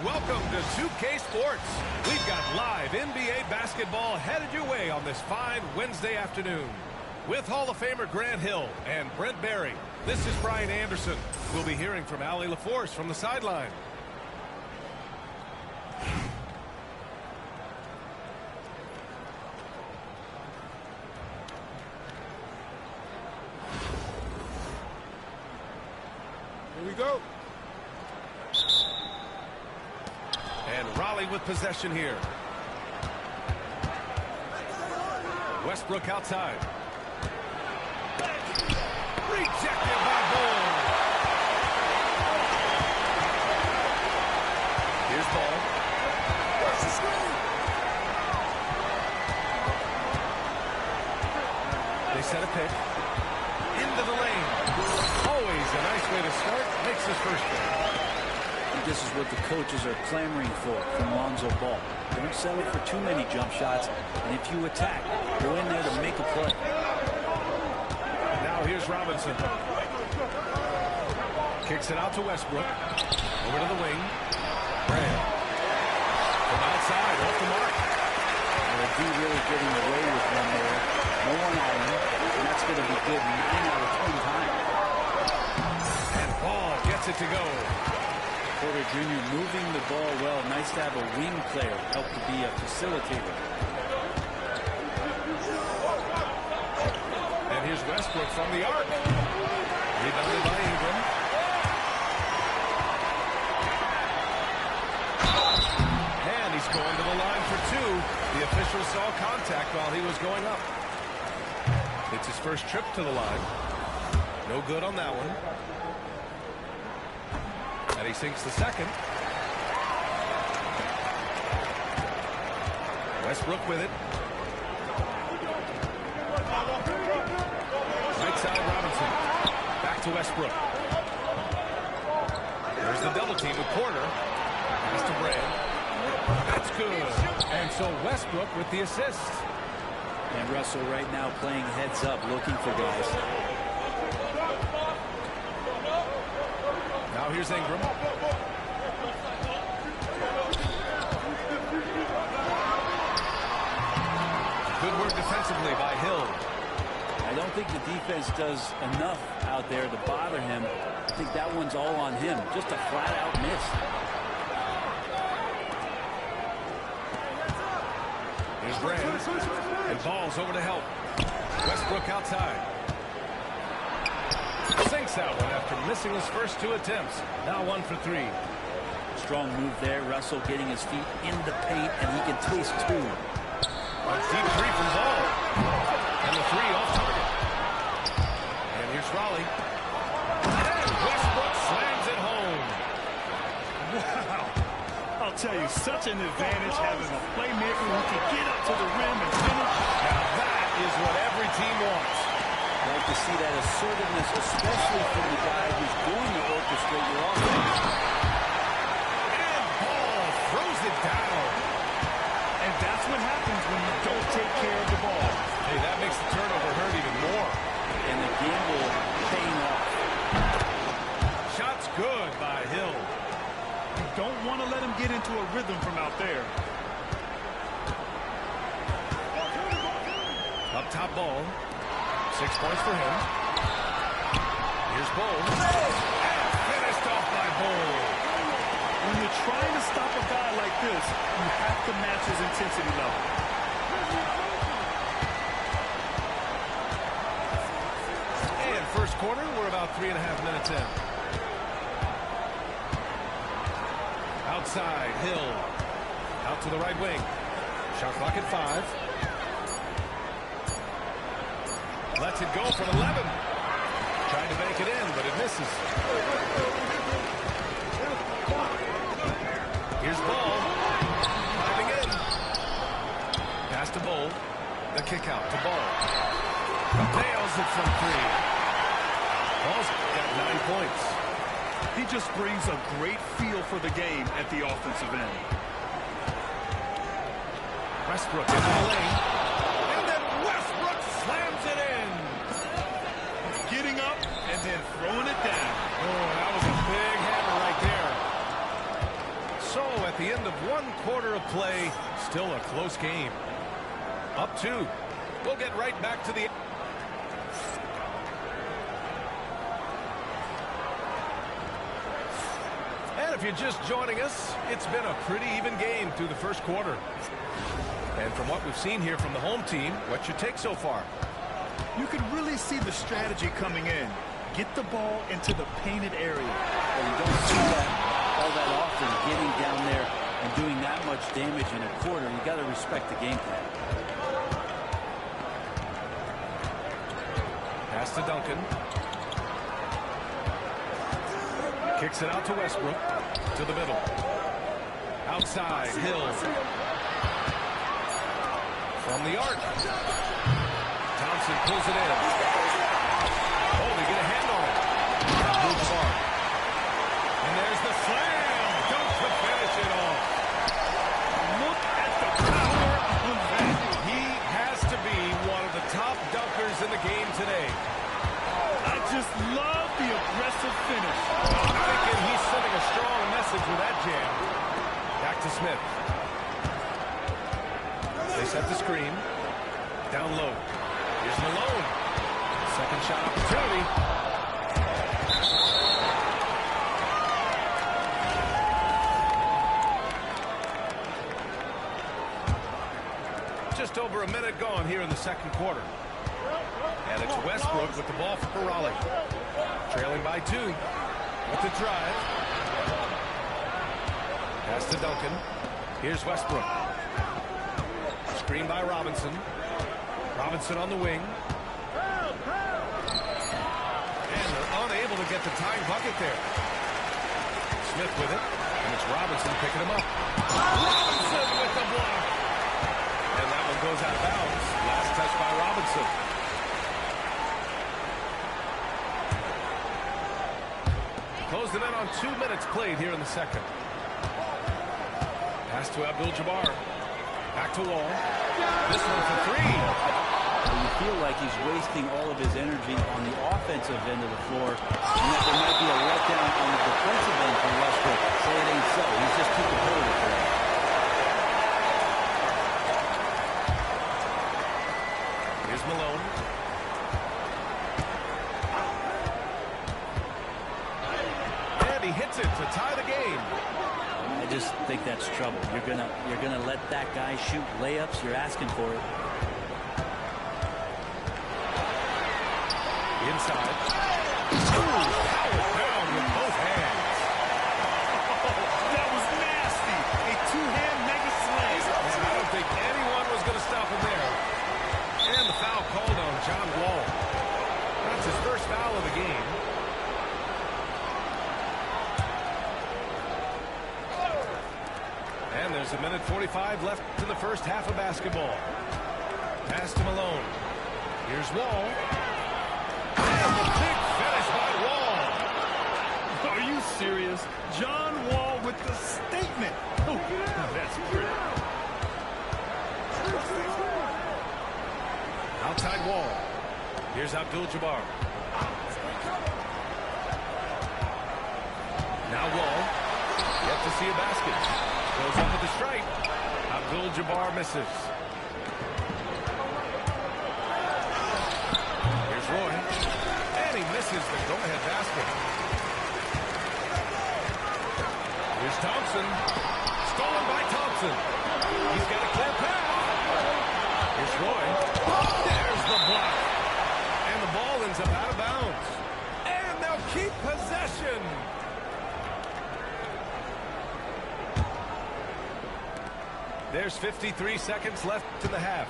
Welcome to 2K Sports. We've got live NBA basketball headed your way on this fine Wednesday afternoon. With Hall of Famer Grant Hill and Brent Barry, this is Brian Anderson. We'll be hearing from Allie LaForce from the sideline. Here we go. And Raleigh with possession here. Westbrook outside. Rejected by Bull. Here's Ball. They set a pick. Into the lane. Always a nice way to start. Makes his first pick. This is what the coaches are clamoring for from Lonzo Ball. Don't settle for too many jump shots, and if you attack, go in there to make a play. Now here's Robinson. Kicks it out to Westbrook. Over to the wing. Brand. From outside, off the mark. Well, D really getting away with one there. No one on him, and that's going to be good 9 out of 10 times. And Ball gets it to go. Porter Jr. moving the ball well. Nice to have a wing player help to be a facilitator. And here's Westbrook from the arc. Rebounded by Ingram. And he's going to the line for two. The official saw contact while he was going up. It's his first trip to the line. No good on that one. And he sinks the second. Westbrook with it. Right side Robinson. Back to Westbrook. There's the double team with Porter. Pass to Brand. That's good. And so Westbrook with the assist. And Russell right now playing heads up, looking for guys. Now here's Ingram. Good work defensively by Hill. I don't think the defense does enough out there to bother him. I think that one's all on him. Just a flat-out miss. Here's Brand. And Ball's over to help. Westbrook outside. Sinks that one after missing his first two attempts. Now 1 for 3. Strong move there. Russell getting his feet in the paint, and he can taste two. A deep three from Ball. And the three off target. And here's Raleigh. And Westbrook slams it home. Wow. I'll tell you, such an advantage having a playmaker who can get up to the rim and finish. Now that is what every team wants. Like to see that assertiveness, especially from the guy who's going to orchestrate your offense. And Ball throws it down. And that's what happens when you don't take care of the ball. Hey, that makes the turnover hurt even more. And the gamble paying off. Shot's good by Hill. You don't want to let him get into a rhythm from out there. Up top Ball. 6 points for him. Here's Bull. And finished off by Bull. When you're trying to stop a guy like this, you have to match his intensity level. And first quarter, we're about 3.5 minutes in. Outside, Hill. Out to the right wing. Shot clock at 5. Lets it go from 11. Trying to bank it in, but it misses. Here's Ball. Diving in. Pass to Bull. The kick out to Ball. Nails it from 3. Ball's got 9 points. He just brings a great feel for the game at the offensive end. Westbrook into the lane. And then Westbrook slams it in. Getting up and then throwing it down. Oh, that was a big hammer right there. So at the end of 1 quarter of play, still a close game. Up 2. We'll get right back to the... And if you're just joining us, it's been a pretty even game through the first quarter. And from what we've seen here from the home team, what's your take so far? You can really see the strategy coming in. Get the ball into the painted area. Well, you don't see that all that often, getting down there and doing that much damage in a quarter. You got to respect the game plan. Pass to Duncan. Kicks it out to Westbrook. To the middle. Outside, Hill. From the arc. Thompson pulls it in. Oh, they get a hand on it. Abdul-Jabbar. And there's the slam. Don't finish it off. Look at the power of that. He has to be one of the top dunkers in the game today. I just love the aggressive finish. I'm thinking he's sending a strong message with that jam. Back to Smith. They set the screen. Down low. Here's Malone. Second shot opportunity. Just over a minute gone here in the second quarter. And it's Westbrook with the ball for Raleigh. Trailing by 2. With the drive. Pass to Duncan. Here's Westbrook. Screen by Robinson. Robinson on the wing. And they're unable to get the tying bucket there. Smith with it. And it's Robinson picking him up. Robinson with the block. And that one goes out of bounds. Last touch by Robinson. Close them in on 2 minutes played here in the second. Pass to Abdul-Jabbar. Back to Wall. This one for 3. Well, you feel like he's wasting all of his energy on the offensive end of the floor, and that there might be a letdown on the defensive end for Westbrook. Say it ain't so. He's just too competitive for that. Here's Malone. And he hits it to tie the game. I just think that's trouble. You're gonna let that guy shoot layups. You're asking for it. Inside. Ooh, down with both hands. That was nasty. A two-hand mega slam. And I don't think anyone was going to stop him there. And the foul called on John Wall. That's his first foul of the game. And there's a minute 45 left in the first half of basketball. Pass to Malone. Here's Wall. And the big finish by Wall. Are you serious? John Wall with the statement. Oh, that's pretty. Outside Wall. Here's Abdul-Jabbar. Now Wall. Yet to see a basket. Goes up with the strike. Abdul-Jabbar misses. Here's Roy. And he misses the go-ahead basket. Here's Thompson. Stolen by Thompson. He's got a clear pass. Here's Roy. There's the block. And the ball ends up out of bounds. And they'll keep possession. There's 53 seconds left in the half.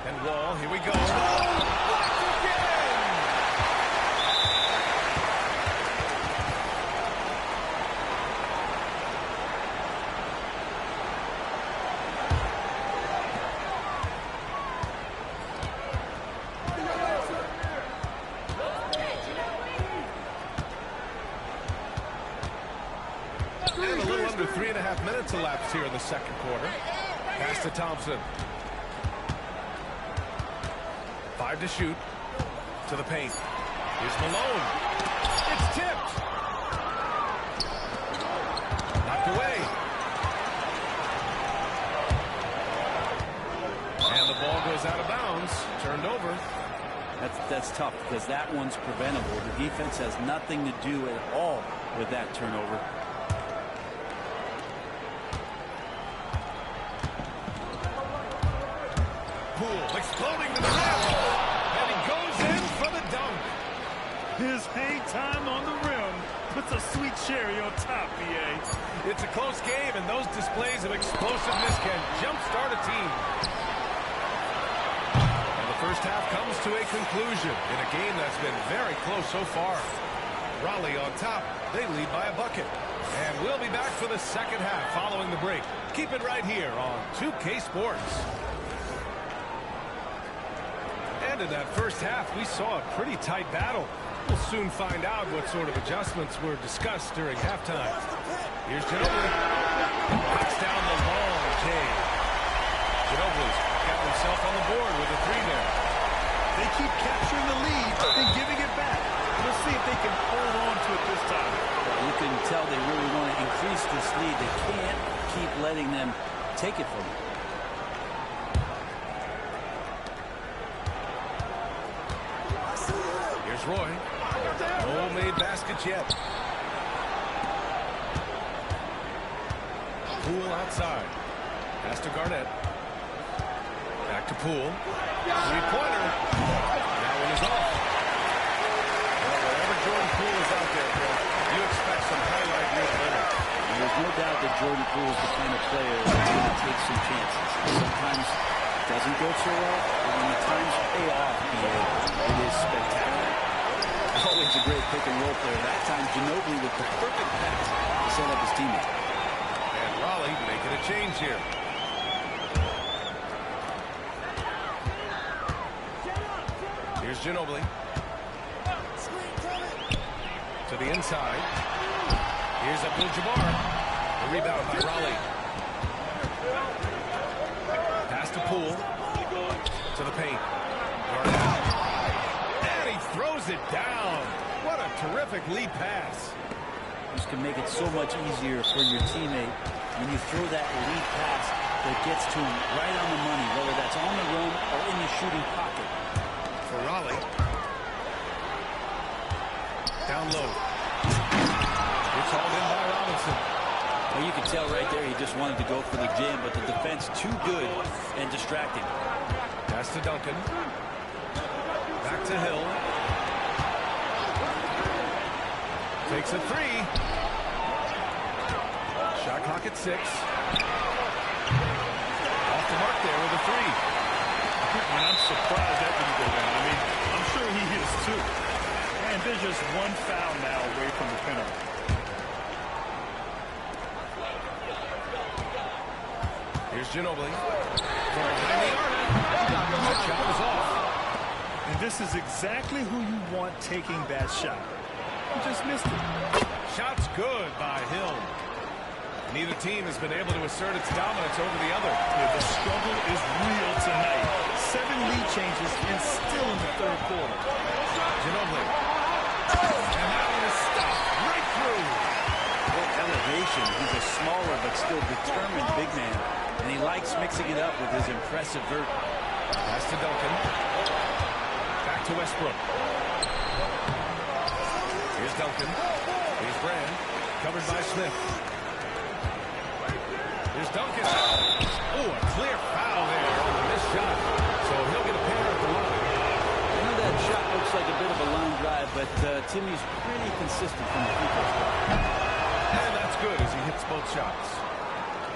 And Wall, here we go. Blocked again! 2.5 minutes elapsed here in the second quarter. Pass to Thompson. 5 to shoot. To the paint. Here's Malone. It's tipped. Knocked away. And the ball goes out of bounds. Turned over. That's tough because that one's preventable. The defense has nothing to do at all with that turnover. Poole exploding to the rim. And he goes in for the dunk. His hang time on the rim puts a sweet cherry on top, B.A. It's a close game, and those displays of explosiveness can jumpstart a team. And the first half comes to a conclusion in a game that's been very close so far. Raleigh on top. They lead by a bucket. And we'll be back for the second half following the break. Keep it right here on 2K Sports. And in that first half, we saw a pretty tight battle. We'll soon find out what sort of adjustments were discussed during halftime. Here's Ginobili. Knocks down the long J. Ginobili's got himself on the board with a 3 there. They keep capturing the lead and giving it back. We'll see if they can hold on to it this time. You can tell they really want to increase this lead. They can't keep letting them take it from them. Here's Roy. No made baskets yet. Poole outside. Pass to Garnett. Back to Poole. Three-pointer. That one is off. Well, whenever Jordan Poole is out there, bro, you expect some highlight reel winner. There's no doubt that Jordan Poole is the kind of player that's going to take some chances. Sometimes it doesn't go so well, but when the times pay off, it is spectacular. Always a great pick-and-roll player. That time, Ginobili with the perfect pass to set up his teammate. And Raleigh making a change here. Here's Ginobili. To the inside. Here's Abdul-Jabbar. The rebound by Raleigh. Pass to Poole. To the paint. Garnett. And he throws it down. What a terrific lead pass. This can make it so much easier for your teammate when you throw that lead pass that gets to him right on the money, whether that's on the run or in the shooting pocket. For Raleigh. Down low. It's hauled in by Robinson. Well, you can tell right there he just wanted to go for the jam, but the defense too good and distracting. Pass to Duncan. Back to Hill. Takes a 3. Shot clock at 6. Off the mark there with a 3. And I'm surprised that didn't go down. I mean, I'm sure he is too. And there's just one foul now away from the penalty. Here's Ginobili. From behind the arc. That shot was off. And this is exactly who you want taking that shot. He just missed it. Shot's good by Hill. Neither team has been able to assert its dominance over the other. Yeah, the struggle is real tonight. 7 lead changes and still in the third quarter. Ginobili. And that one is stopped right through. What elevation. He's a smaller but still determined big man. And he likes mixing it up with his impressive vert. Pass to Duncan. Back to Westbrook. Here's Duncan. Here's Brand. Covered by Smith. Here's Duncan. Oh, a clear foul there on the missed shot. So he'll get a pair at the line. I know that shot looks like a bit of a line drive, but Timmy's pretty consistent from the free throw spot. And that's good as he hits both shots.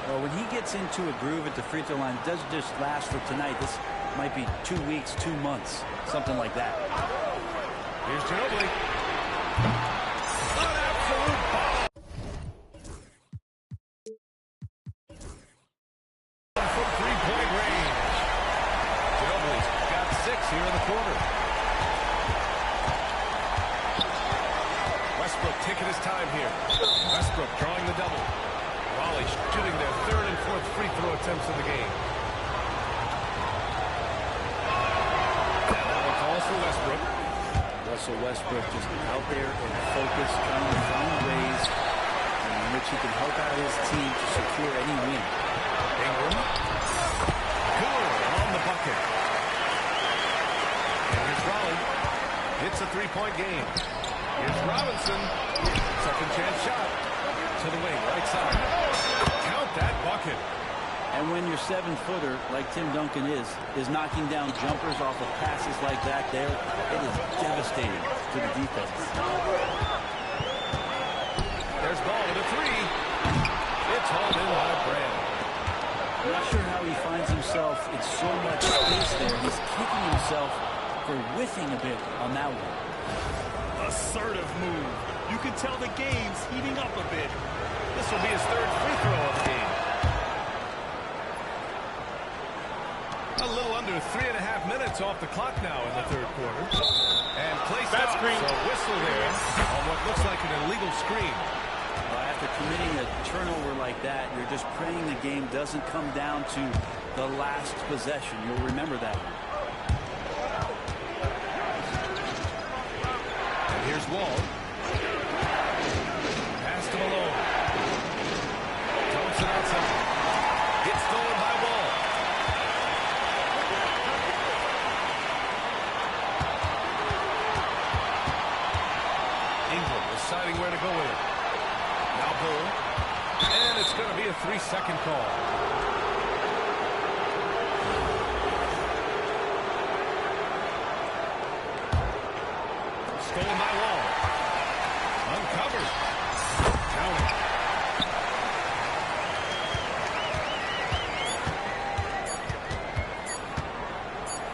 Well, when he gets into a groove at the free throw line, it doesn't just last for tonight. This might be 2 weeks, 2 months, something like that. Here's Ginobili. An absolute bomb. From three-point range. Ginobili's got 6 here in the quarter. Westbrook taking his time here. Westbrook drawing the double. Raleigh shooting their third and fourth free throw attempts of the game. And that one calls for Westbrook. Russell Westbrook just out there and focused, trying to find ways in which he can help out his team to secure any win. Ingram. Good on the bucket. And here's Raleigh. It's a three-point game. Here's Robinson. Second chance shot. To the wing, right side. Count that bucket. And when your 7-footer, like Tim Duncan is knocking down jumpers off of passes like that there, it is devastating to the defense. There's ball with a three. It's hauled in by Brand. I'm not sure how he finds himself in so much space there. He's kicking himself for whiffing a bit on that one. Assertive move. You can tell the game's heating up a bit. This will be his third free throw of the game. A little under 3.5 minutes off the clock now in the third quarter. And play stop, so whistle there on what looks like an illegal screen. Well, after committing a turnover like that, you're just praying the game doesn't come down to the last possession. You'll remember that one. And here's Wall. Pass to Malone. Thompson outside. Gets stolen by Wall. Ingram deciding where to go with it. Now Bull. And it's going to be a 3-second call. Stolen by Wall. Uncovered. Count it.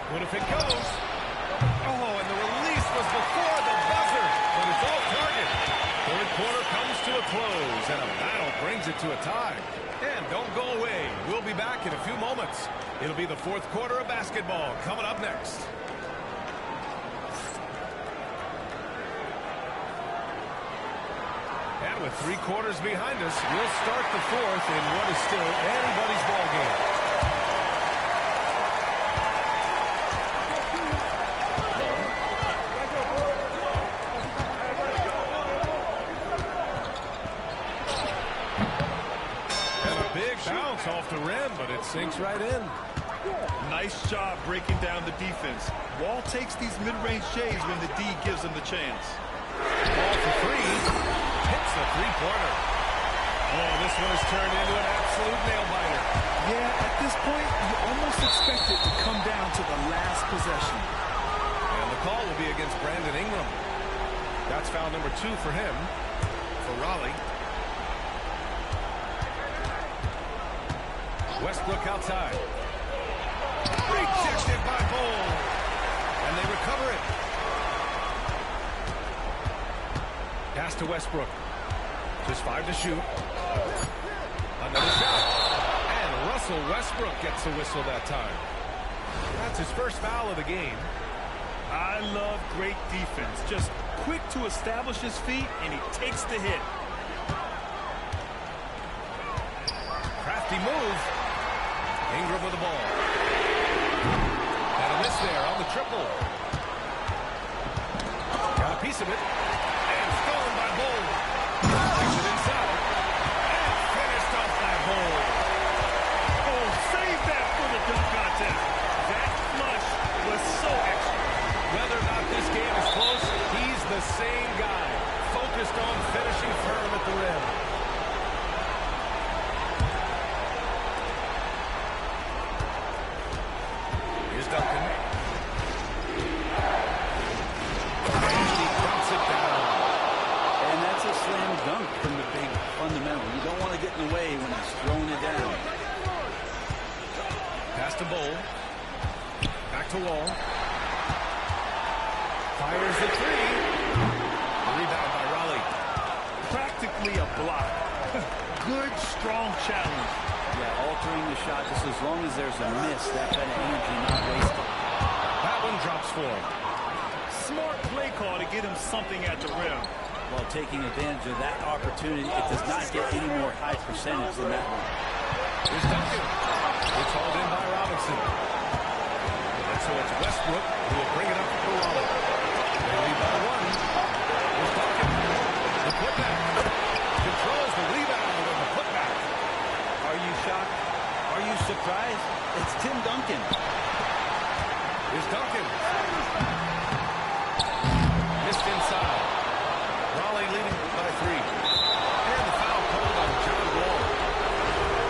What if it goes? Oh, and the release was before the buzzer, but it's off target. Third quarter comes to a close, and a battle brings it to a tie. And don't go away. We'll be back in a few moments. It'll be the fourth quarter of basketball coming up next. And with 3 quarters behind us, we'll start the fourth in what is still anybody's ball game. Off the rim, but it sinks right in. Nice job breaking down the defense. Wall takes these mid-range shades when the D gives him the chance. Ball for three. Hits the three-pointer. Oh, this one has turned into an absolute nail-biter. Yeah, at this point, you almost expect it to come down to the last possession. And the call will be against Brandon Ingram. That's foul number 2 for him, for Raleigh. Westbrook outside. Rejected by Bull. And they recover it. Pass to Westbrook. Just 5 to shoot. Another shot. And Russell Westbrook gets a whistle that time. That's his first foul of the game. I love great defense. Just quick to establish his feet, and he takes the hit. Crafty move. Ingram with the ball. And a miss there on the triple. Got a piece of it. And stolen by Bull. Takes it inside. And finished off by Bull. Oh, save that for the dunk contest. That flush was so extra. Whether or not this game is close, he's the same guy. Focused on finishing firm at the rim. Duncan. And he dumps it down. And that's a slam dunk from the big fundamental. You don't want to get in the way when he's throwing it down. Pass to Bull. Back to Wall. Fires the three. Rebound by Raleigh. Practically a block. Good, strong challenge. Yeah, altering the shot just as long as there's a miss, that kind of energy not wasted. That one drops for him. Smart play call to get him something at the rim. Well, taking advantage of that opportunity, it does not get any more high percentage than that one. Here's Duncan. It's hauled in by Robinson. And so it's Westbrook who will bring it up for Raleigh. They lead by one. Here's Duncan. The putback. Controls the rebound and the putback. Are you shocked? Are you surprised? It's Tim Duncan. Here's Duncan. Missed inside. Raleigh leading by 3. And the foul called on John Wall.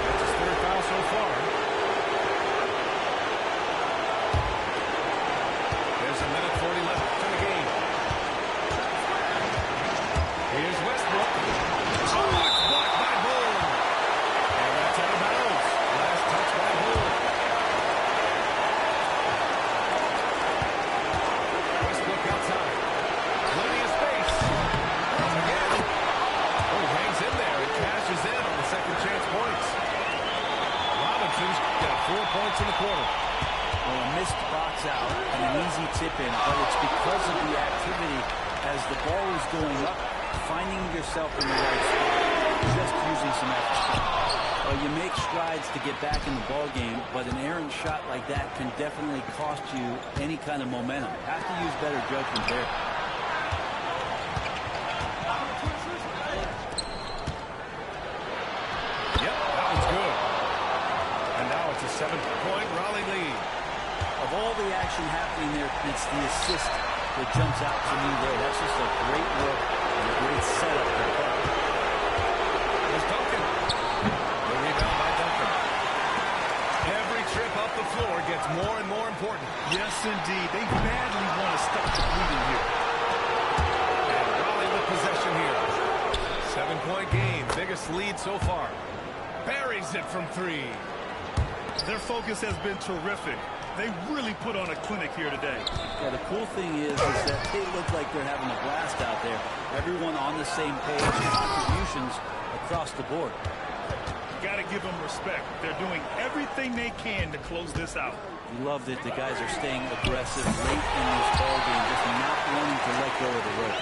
That's his 3rd foul so far. There's a minute 40 left in the game. Here's Westbrook. Oh, it's blocked by Bull. And that's out of bounds. Last touch by Bull. Westbrook outside. Plenty of space. Again. Oh, hangs in there and cashes in on the second chance points. Robinson's got 4 points in the quarter. Well, a missed box out and an easy tip in, but it's because of the activity as the ball is going up, finding yourself in the right spot, just using some effort. Well, you make strides to get back in the ball game, but an errant shot like that can definitely cost you any kind of momentum. Have to use better judgment there. Yep, that one's good. And now it's a 7-point Raleigh lead. Of all the action happening there, it's the assist that jumps out to me there. That's just a great look and a great setup for the play. There's Duncan. The rebound by Duncan. Every trip up the floor gets more and more important. Yes, indeed. They badly want to stop the bleeding here. And Raleigh with possession here. 7-point game. Biggest lead so far. Buries it from 3. Their focus has been terrific. They really put on a clinic here today. Yeah, the cool thing is that they look like they're having a blast out there. Everyone on the same page, contributions across the board. Got to give them respect. They're doing everything they can to close this out. We love that the guys are staying aggressive late in this ball game, just not wanting to let go of the rope.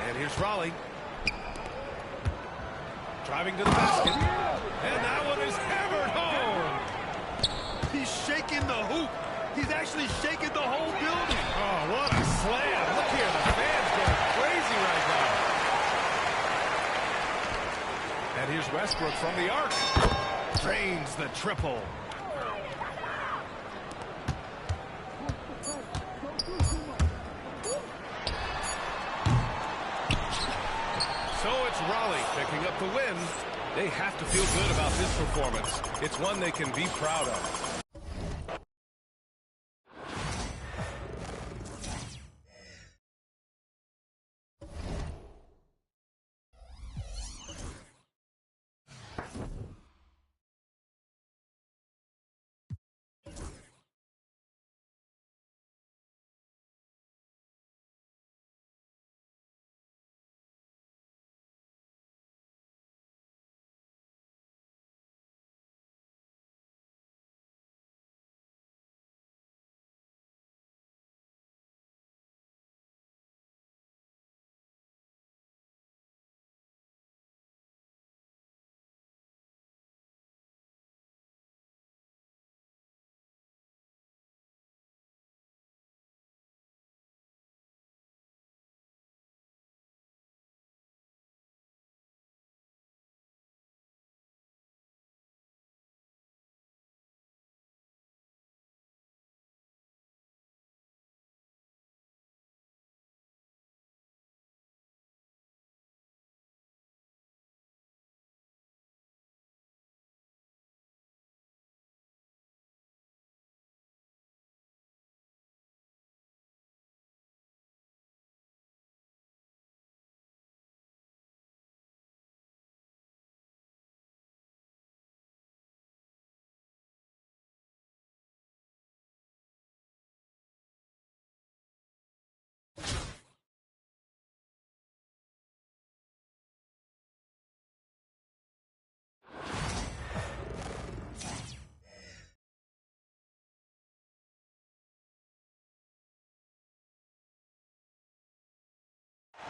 And here's Raleigh. Driving to the basket. And that one is hammered home. He's shaking the hoop. He's actually shaking the whole building. Oh, what a slam. Look here, the fans going crazy right now. And here's Westbrook from the arc. Drains the triple. So it's Raleigh picking up the win. They have to feel good about this performance. It's one they can be proud of.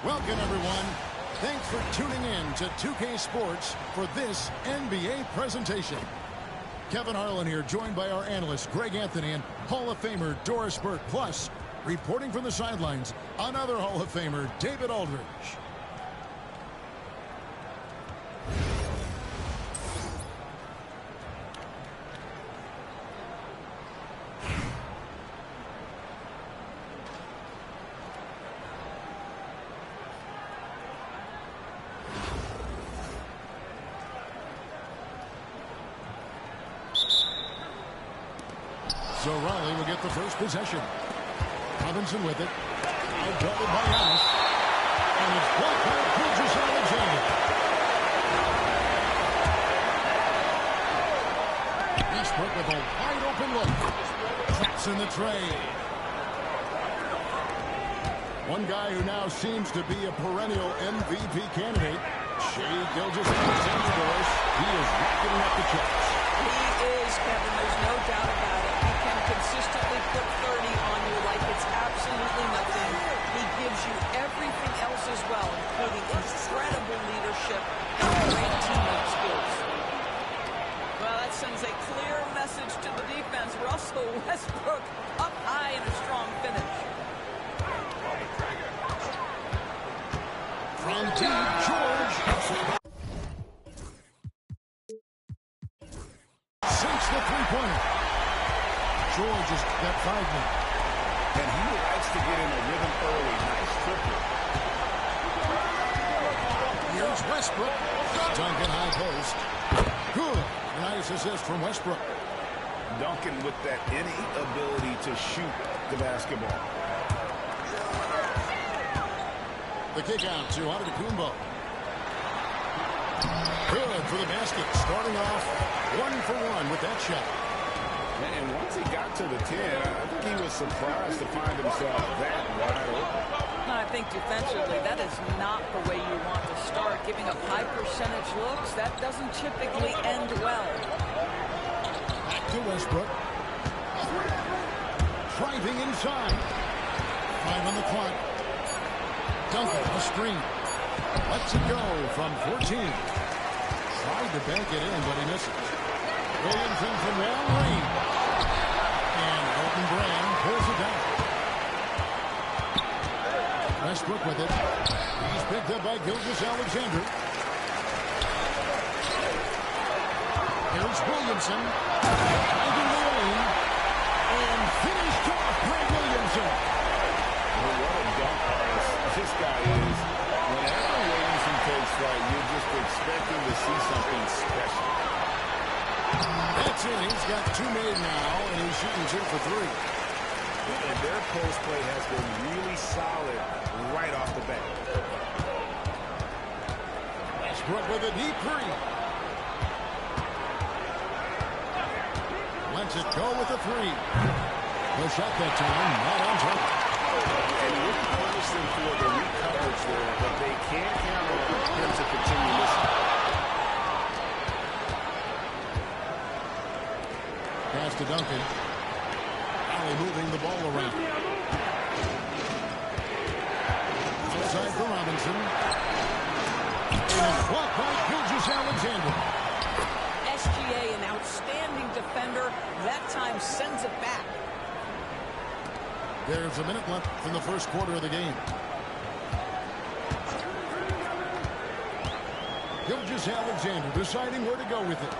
Welcome, everyone. Thanks for tuning in to 2K Sports for this NBA presentation. Kevin Harlan here, joined by our analysts Greg Anthony and Hall of Famer Doris Burke. Plus, reporting from the sidelines, another Hall of Famer, David Aldridge. So Riley will get the first possession. Robinson with it. Outguarded by Giannis. And it's blocked by Alexander. Westbrook with a wide open look. Traps in the tray. One guy who now seems to be a perennial MVP candidate. Shea Gilgeous-Alexander. He is racking up the chops. He is, Kevin. There's no doubt about it. He can consistently put 30 on you like it's absolutely nothing. He gives you everything else as well, including incredible leadership and great teamwork skills. Well, that sends a clear message to the defense. Russell Westbrook up high in a strong finish. From deep, George. Sinks the three-pointer. George has got 5 now. And he likes to get in a rhythm early. Nice triple. Here's Westbrook. Duncan high post. Good. Nice assist from Westbrook. Duncan with that innate ability to shoot the basketball. The kick out to Antetokounmpo. Good for the basket. Starting off 1 for 1 with that shot. And once he got to the 10, I think he was surprised to find himself that wide open. I think defensively, that is not the way you want to start. Giving up high percentage looks, that doesn't typically end well. Back to Westbrook. Driving inside. 5 on the clock. Duncan, the screen. Lets it go from 14. Tried to bank it in, but he misses. Williamson from long range. And Elton Brand pulls it down. Westbrook with it. He's picked up by Gilgeous-Alexander. Here's Williamson. Finding the lane. And finished off by Williamson. Well, what a dunk artist this guy is. Whenever Williamson takes flight, you're just expecting to see something special. That's it. He's got 2 made now, and he's shooting 2 for 3. And their post play has been really solid right off the bat. Westbrook with a deep 3. Lets it go with a 3. No shot that time. Not on target. And you wouldn't punish them for the weak coverage there, but they can't count on him to continue missing. Pass to Duncan. Alley moving the ball around. Outside for Robinson. And it's blocked by Gilgeous-Alexander. SGA, an outstanding defender, that time sends it back. There's a minute left in the first quarter of the game. Gilgeous-Alexander deciding where to go with it.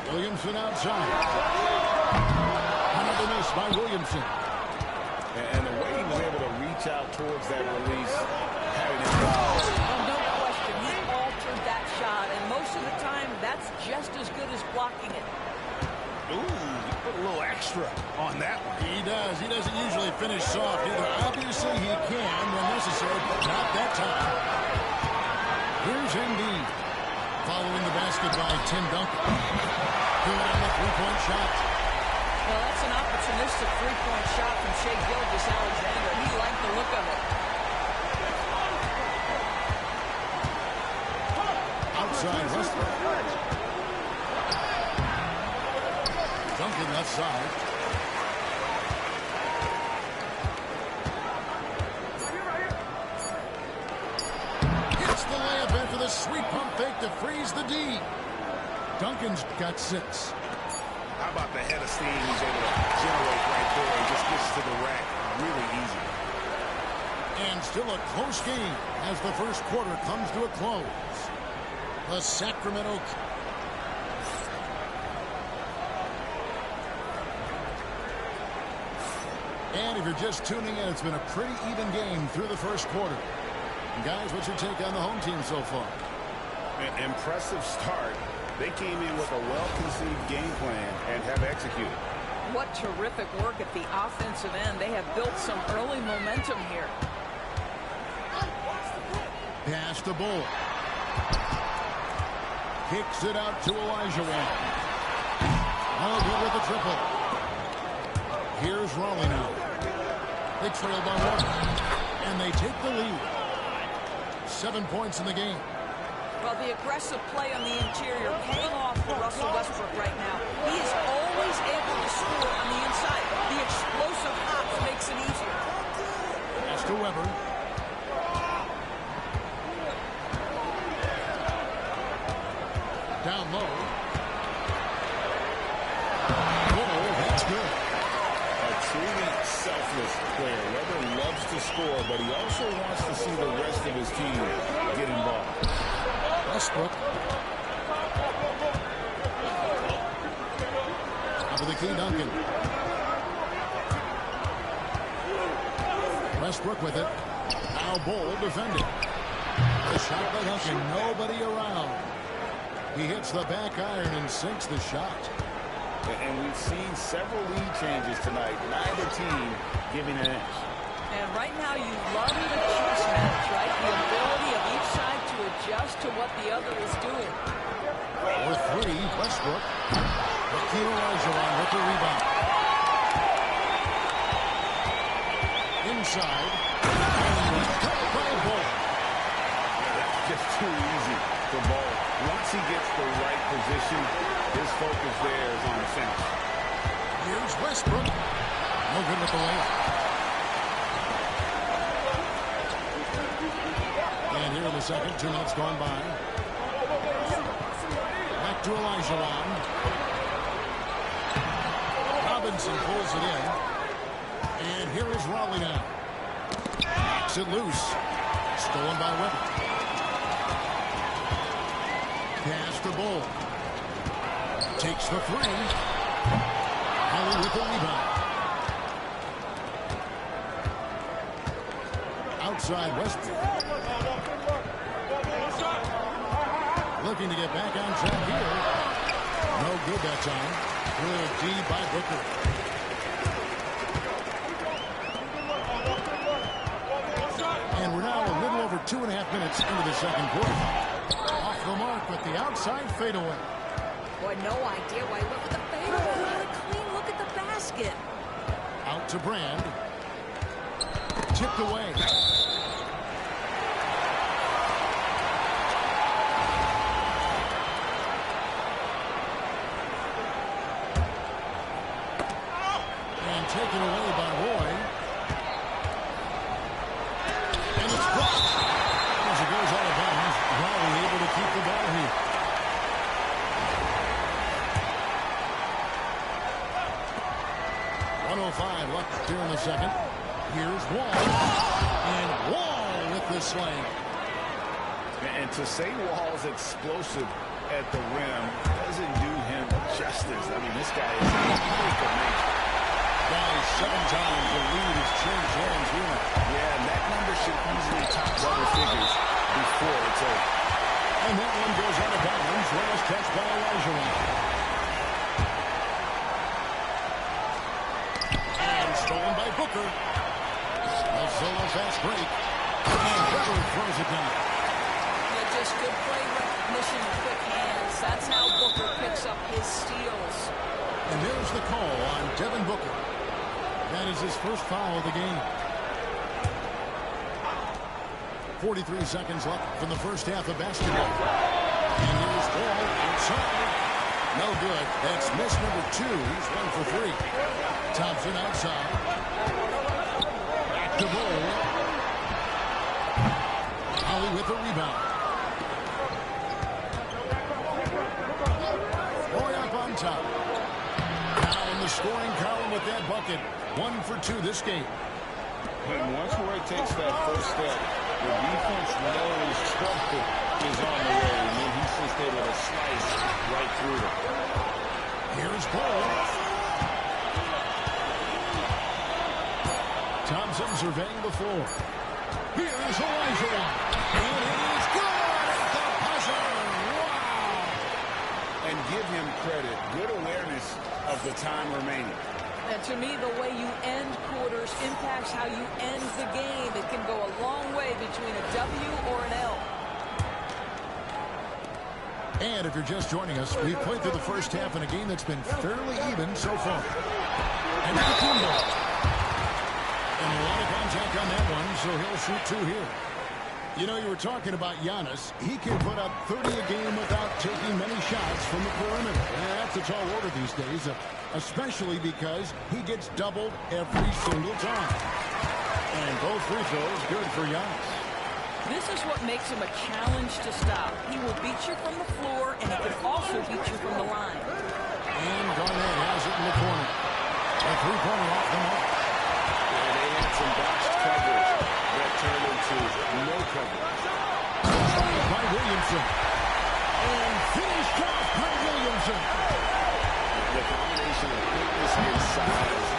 Williamson outside. Another miss by Williamson. And the way he was able to reach out towards that release had an impact. No question, he altered that shot, and most of the time, that's just as good as blocking it. Ooh, he put a little extra on that one. He does. He doesn't usually finish soft either. Obviously, he can when necessary, but not that time. Here's Embiid. Following the basket by Tim Duncan. Good on the three-point shot. Well, that's an opportunistic three-point shot from Shea Gilgeous-Alexander. He liked the look of it. Outside Westbrook. Duncan left side. sweep pump fake to freeze the D. Duncan's got 6. How about the head of steam he's able to generate right there and just gets to the rack really easy. And still a close game as the first quarter comes to a close. The Sacramento. And if you're just tuning in, it's been a pretty even game through the first quarter. And guys, what's your take on the home team so far? An impressive start. They came in with a well-conceived game plan and have executed. What terrific work at the offensive end. They have built some early momentum here. Pass to Bull. Kicks it out to Olajuwon. Oh, good with the triple. Here's Raleigh now. They trail by 1. And they take the lead. 7 points in the game. Well, the aggressive play on the interior paying off for Russell Westbrook right now. He is always able to score on the inside. The explosive hops makes it easier. Pass to Weber. Down low. Oh, that's good. A truly selfless player. Weber loves to score, but he also wants to see the rest of his team get involved. Westbrook. Top of the key, Duncan. Westbrook with it. Now Bull defending. The shot by Duncan. Nobody around. He hits the back iron and sinks the shot. And we've seen several lead changes tonight. Neither team giving an inch. And right now you love the chess match, right? The ability of each side to adjust to what the other is doing. For 3, Westbrook. Hakeem Olajuwon with the rebound. Inside. And cut by Bull. That's just too easy for Bull. Once he gets the right position, his focus there is on the finish. Here's Westbrook. No good with the layup. And here in the second, 2 minutes gone by. Back to Olajuwon. Robinson pulls it in. And here is Raleigh now. Knocks it loose. Stolen by Weber. Pass to Bull. Takes the 3. Holly with the rebound. Outside Westbrook. Looking to get back on track here. No good that time. Good D by Booker. And we're now a little over 2.5 minutes into the second quarter. Off the mark with the outside fadeaway. Boy, no idea why. Look at the fadeaway. What a clean look at the basket. Out to Brand. Tipped away. And taken away by Roy. And it's blocked. As it goes out of bounds, Raleigh able to keep the ball here. .105 left here in the second. Here's Wall. And Wall with the slam. And to say Wall's explosive at the rim doesn't do him justice. I mean, this guy is a freak of nature. Guys, 7 times the lead has changed hands here. Yeah, and that number should easily top double figures before it's over. And that one goes out of bounds. Last catch by Olajuwon. And stolen by Booker. A solo fast break. And Booker throws it down. Yeah, just good play recognition and quick hands. That's how Booker picks up his steals. And there's the call on Devin Booker. That is his first foul of the game. 43 seconds left from the first half of basketball. And here's Wall outside. No good. That's miss number 2. He's 1 for 3. Thompson outside. Back to Bull. Holly with the rebound. top. Now in the scoring column with that bucket. 1 for 2 this game. And once Roy takes that first step, the defense knows trouble is on the way. And then he's just able to slice right through them. Here's Paul. Thompson surveying the floor. Here's Elijah. And it is good at the buzzer. Wow. And give him credit. Good awareness of the time remaining. And to me, the way you end quarters impacts how you end the game. It can go a long way between a W or an L. And if you're just joining us, we've played through the first half in a game that's been fairly even so far. And the team ball. And a lot of contact on that one, so he'll shoot 2 here. You know, you were talking about Giannis. He can put up 30 a game without taking many shots from the perimeter. And that's a tall order these days, especially because he gets doubled every single time. And both free throws good for Giannis. This is what makes him a challenge to stop. He will beat you from the floor, and he can also beat you from the line. And Garnett has it in the corner. A three-pointer off the mark. And they had some box coverage that turned into no coverage. By Williamson. And finished off by Williamson. The combination of quickness and size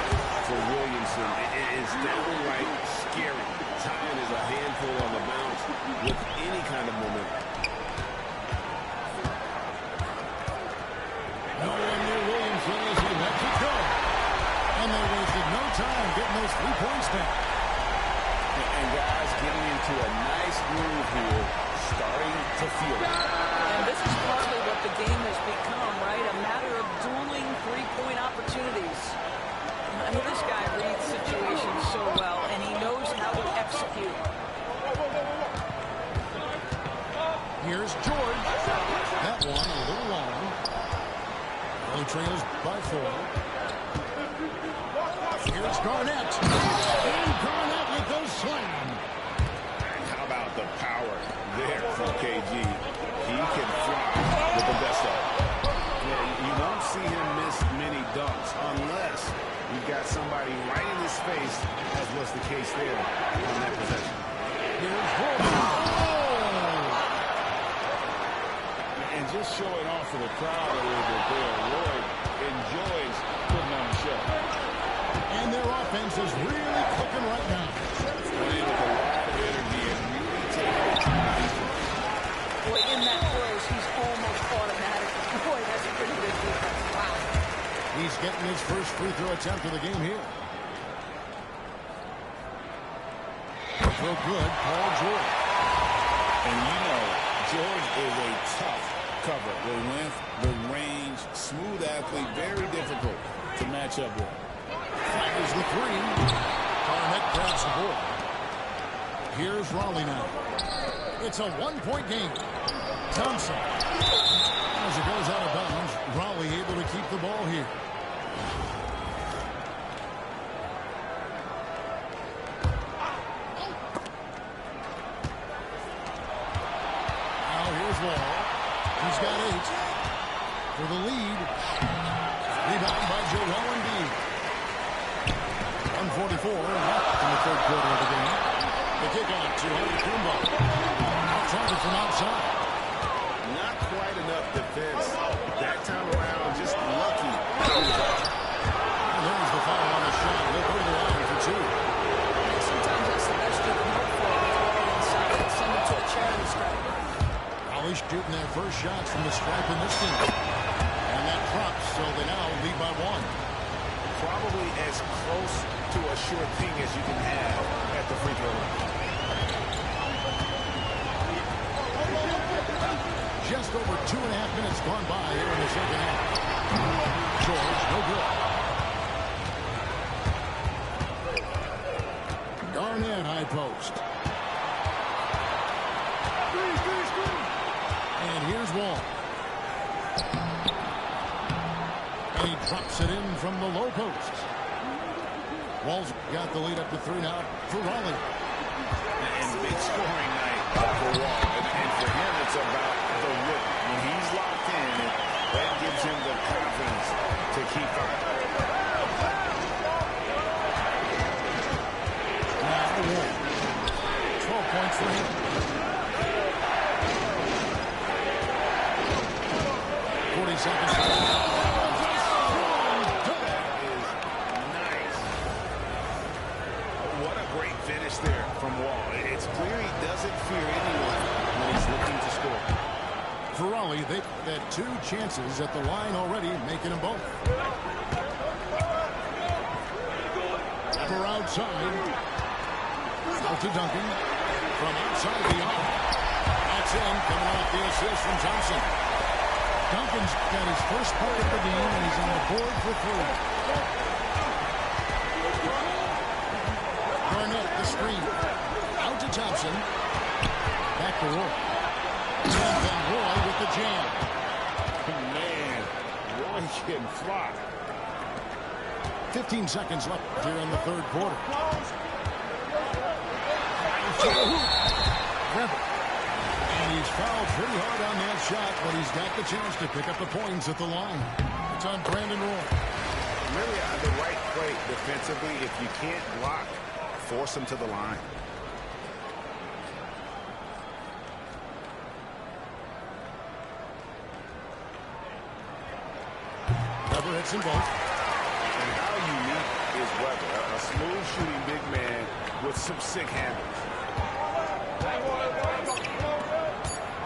for Williamson is downright scary. Zion is a handful on the bounce with any kind of momentum. No one near Williamson as he lets it go. And they wasted no time getting those 3 points back. And guys getting into a nice groove here, starting to feel it. And this is partly what the game has become, right? A matter of dueling 3-point opportunities. I mean, this guy reads situations so well, and he knows how to execute. Here's George. That one a little long. Only trails by 4. Here's Garnett. And Garnett with those slam. How about the power there from KG? He can fly with the best of it. Yeah, you won't see him miss many dunks unless you've got somebody right in his face, as was the case there on that possession. Here's Gordon. And just showing off for the crowd a little bit there. Roy enjoys putting on the show. And their offense is really clicking right now. Playing with a lot of energy and really taking it to the defense. Boy, in that close, he's almost automatic. Boy, that's a pretty good defense. Wow. He's getting his first free throw attempt of the game here. Throw good, Paul George. And you know, George is a tough cover. The length, the range, smooth athlete, very difficult to match up with. Fires the 3. Garnett grabs the board. Here's Raleigh now. It's a 1-point game. Thompson. As it goes out of bounds, Raleigh able to keep the ball here. Now here's Wall. He's got 8 for the lead. Rebound by Joel Embiid. 1:44 left in the third quarter of the game. The kick out to Kumba. Target from outside. Not quite enough defense. That time around, just lucky. And there's the foul on the shot. They'll go to the line for 2. Sometimes that's the best you can hope for. Inside and send him to a charity stripe. Raleigh shooting their first shots from the stripe in this game. And that drops, so they now lead by 1. Probably as close to a sure thing as you can have at the free throw line. Just over 2.5 minutes gone by here in the second half. George, no good. Garnett, high post. And here's Wall. And he drops it in from the low post. Wall's got the lead up to 3 now for Raleigh. And big scoring night for Wall. And for him, it's about the rhythm. When he's locked in, That gives him the confidence to keep fighting. Now Wall. 12 points for him. 40 seconds left. Finish there from Wall. It's clear he doesn't fear anyone when he's looking to score. For Raleigh, they've had 2 chances at the line already, making them both. For outside. Out to Duncan. From outside the arc. That's in, coming off the assist from Johnson. Duncan's got his first bucket of the game, and he's on the board for 3. The screen. Out to Thompson. Back to Roy. And then Roy with the jam. Man, Roy can fly. 15 seconds left here in the third quarter. Rebel. And he's fouled pretty hard on that shot, but he's got the chance to pick up the points at the line. It's on Brandon Roy. Really the right play defensively. If you can't block, force him to the line. Weber hits them both. And how unique is Weber? A smooth shooting big man with some sick handles.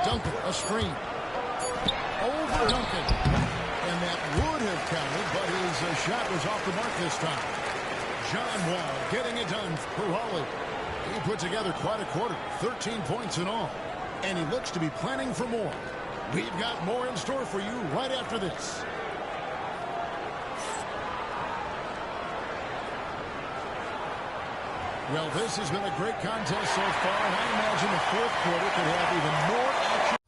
Duncan, a screen. Over Duncan. And that would have counted, but his shot was off the mark this time. John Wall getting it done for Raleigh. He put together quite a quarter, 13 points in all. And he looks to be planning for more. We've got more in store for you right after this. Well, this has been a great contest so far, and I imagine the fourth quarter could have even more action.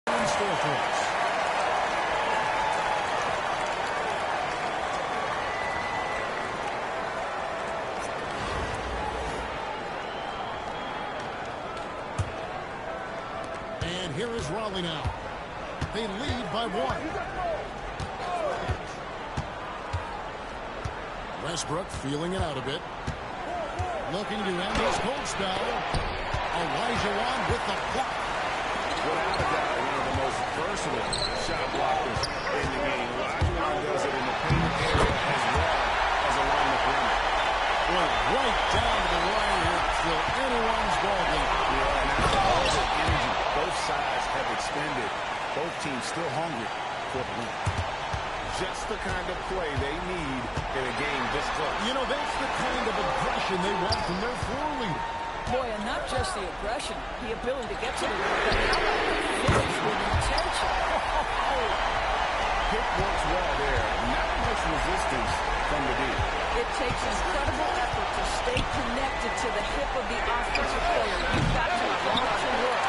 In store for us. And here is Raleigh now. They lead by 1. Westbrook feeling it out a bit. Looking to end his cold spell. Elijah Wan with the block. Without a doubt, one of the most versatile shot blockers in the game. Elijah does it in the paint area as well as along the perimeter. Well, right down to the wire here. Still anyone's ball game. Yeah, and after all the energy both sides have expended, both teams still hungry for the win. Just the kind of play they need in a game this close. You know, that's the kind of aggression they want from their floor leader. Boy, and not just the aggression, the ability to get to the rim, but how about the finish with intention? Pick works well there. Not much resistance from the D. It takes incredible effort to stay connected to the hip of the offensive player. You've got to want to work.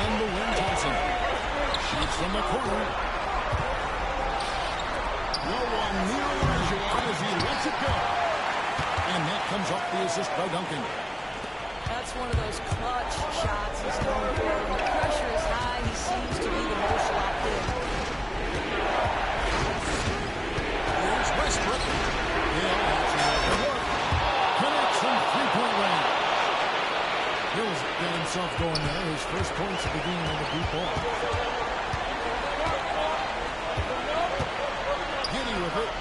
On the wing, Thompson. Shoots from the corner. No one near Elijah as he lets it go. And that comes off the assist by Duncan. That's one of those clutch shots he's known for. When the pressure is high, he seems to be the most locked in. Here's Westbrook. Yeah, that's another work. Connects from three-point range. Hill's got himself going there. His first points of the game in the deep ball. Giddy with it.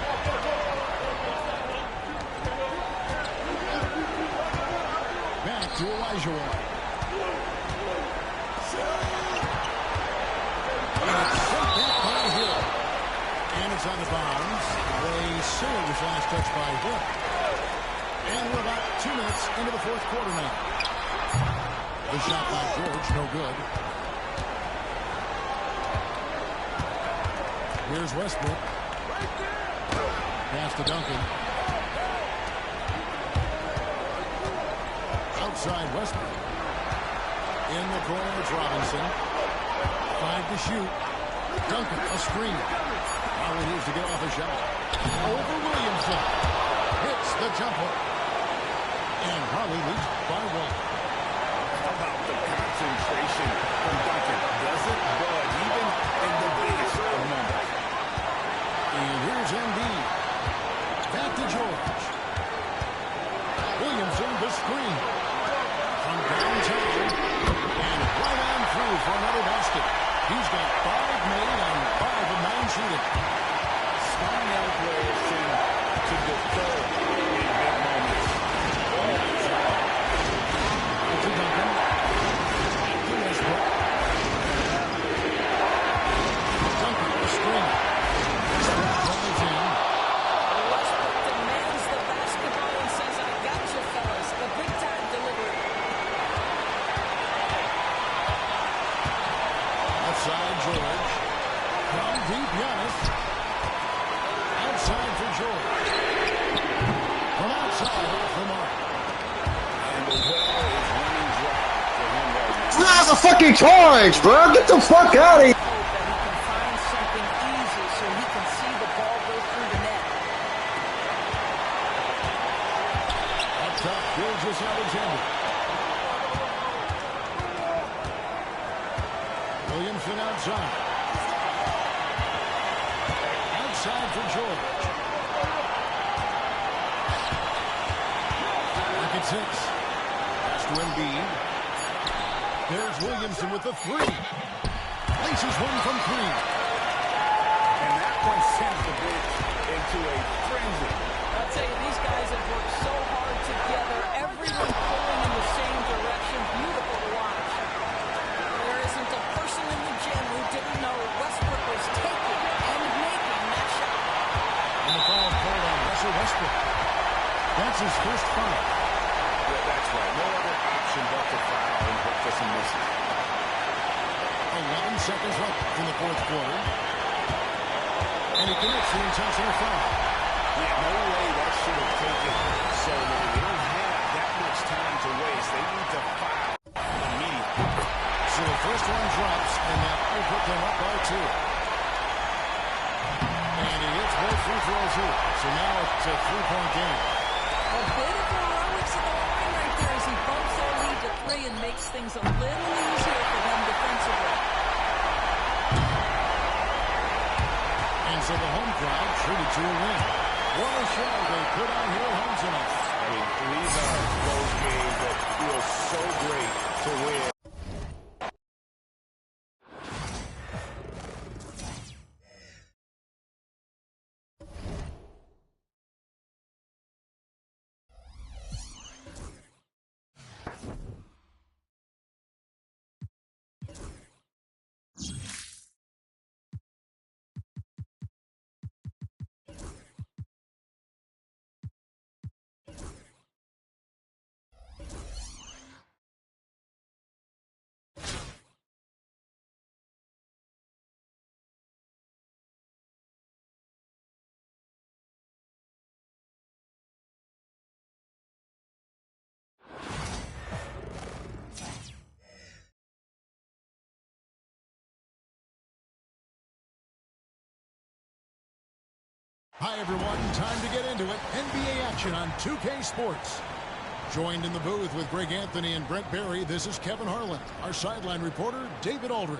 Back to Elijah Wan. And it's sent back by Hill. And it's on the bounds. They say it was last touch by Hill. And we're about 2 minutes into the fourth quarter now. The shot by George, no good. Here's Westbrook. Pass to Duncan. Outside Westbrook. In the corner, it's Robinson. 5 to shoot. Duncan, a screen. Raleigh needs to get off a shot. Over Williamson. Hits the jumper. And Raleigh leads by 1. How about the concentration from Duncan? Doesn't budge even in the biggest of moments. And here's Embiid. Back to George. Williamson, the screen. From downtown. And right on through for another basket. He's got 5 made on 5 of 9 shooting. Some young players seem to defer in big moments. To Duncan. To Westbrook. Duncan, the screen. Westbrook drives in. Westbrook demands the basketball and says, I got you, fellas. The big-time delivery. Outside George. From deep, Giannis. Outside for George. From outside, off the mark. And the well is running dry for him right now. That's a fucking charge, bro. Get the fuck out of here. Hope that he can find something easy so he can see the ball go through the net. Up top, Gilgeous Alexander. Williamson outside. Outside for George. Back at 6. Pass to Embiid. There's Williamson with the 3. Laces one from 3. And that one sends the bench into a frenzy. I'll tell you, these guys have worked so hard together. Everyone pulling in the same direction. Beautiful to watch. There isn't a person in the gym who didn't know Westbrook was taking and making that shot. And the foul called on Russell Westbrook. That's his first foul. Yeah, that's right. No other option but to foul and hope for some misses. 11 seconds left in the fourth quarter. And he commits the intentional foul. Yeah, no way that should have taken so long. They don't have that much time to waste. They need to foul immediately. So the first one drops, and that will put them up by 2. And he hits both free throws here. So now it's a 3-point game. A bit of heroics in the line right there as he bumps their lead to 3 and makes things a little easier for them defensively. And so the home crowd treated to a win. What a show they put on here at home tonight. I mean, these are those games that feel so great to win. Hi, everyone. Time to get into it. NBA action on 2K Sports. Joined in the booth with Greg Anthony and Brent Barry, this is Kevin Harlan. Our sideline reporter, David Aldridge.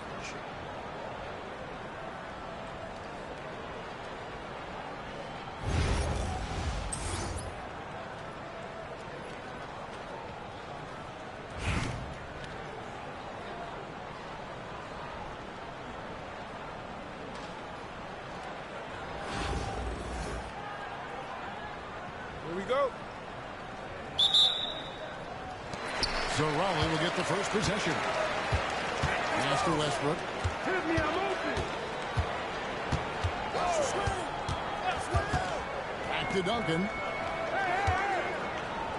Here we go. So Raleigh will get the first possession. Pass to Westbrook. Hit me, I'm open. Back to Duncan.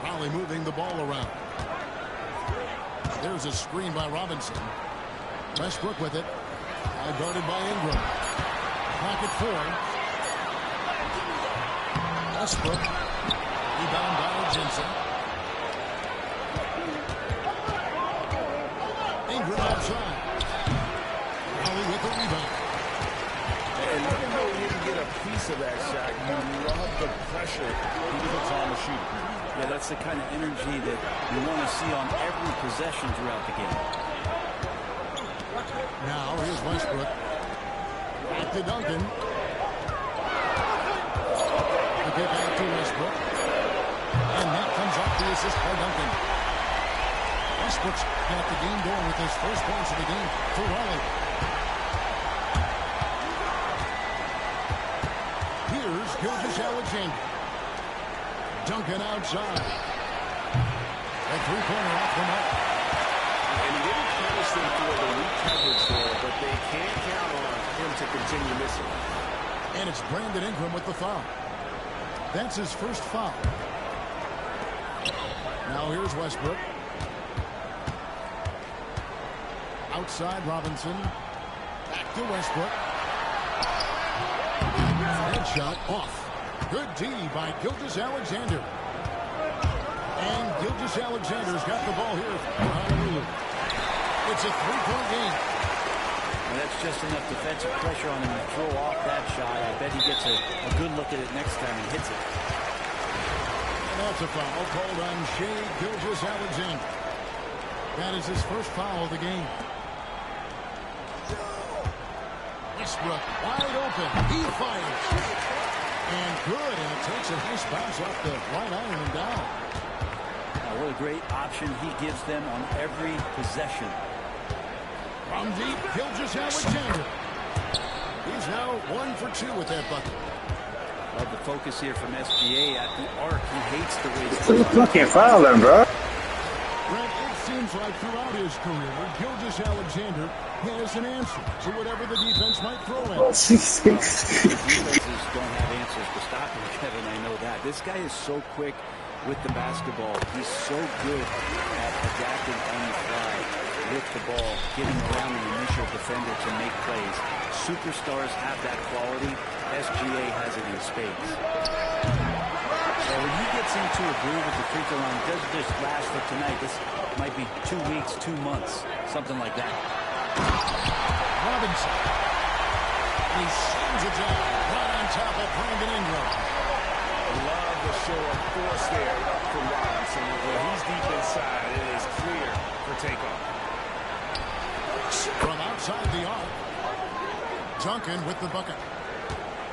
Raleigh moving the ball around. There's a screen by Robinson. Westbrook with it. Guarded by Ingram. Clock at 4. Westbrook. Rebound by Jensen. Ingram outside. Raleigh rebound. And even though he didn't get a piece of that shot, you love the pressure he puts on the shooter. Yeah, that's the kind of energy that you want to see on every possession throughout the game. Now here's Westbrook. Back to Duncan. The get back to Westbrook. And that comes off the assist by Duncan. Westbrook's got the game going with his first points of the game for Raleigh. Here's Gilgeous-Alexander. Duncan outside. A three-pointer off the mark. And he didn't punish them for the weak coverage there, but they can't count on him to continue missing. And it's Brandon Ingram with the foul. That's his first foul. Now here's Westbrook. Outside Robinson. Back to Westbrook. Headshot off. Good D by Gilgeous-Alexander. And Gilgeous-Alexander's got the ball here for Honolulu. It's a three-point game. And that's just enough defensive pressure on him to throw off that shot. I bet he gets a good look at it next time and hits it. And that's a foul called on Shai Gilgeous-Alexander. That is his first foul of the game. Westbrook wide open. He fires. And good. And it takes a nice bounce off the right iron and down. What a great option he gives them on every possession. From deep, Gilgeous-Alexander. He's now 1 for 2 with that bucket. Love the focus here from SGA at the arc. He hates the way What the fucking foul him, bro? Brent, it seems like throughout his career, Gilgeous-Alexander has an answer to whatever the defense might throw at him. Defenses don't have answers to stop him, Kevin. I know that. This guy is so quick with the basketball. He's so good at adapting on the fly with the ball, getting around an initial defender to make plays. Superstars have that quality. SGA has it in spades. So when he gets into a groove with the free throw line, it doesn't just last for tonight. This might be 2 weeks, 2 months, something like that. Robinson. He sends it down right on top of Brandon Ingram. Love the show of force there from Robinson. When he's deep inside, it is clear for takeoff. From outside the arc, Duncan with the bucket.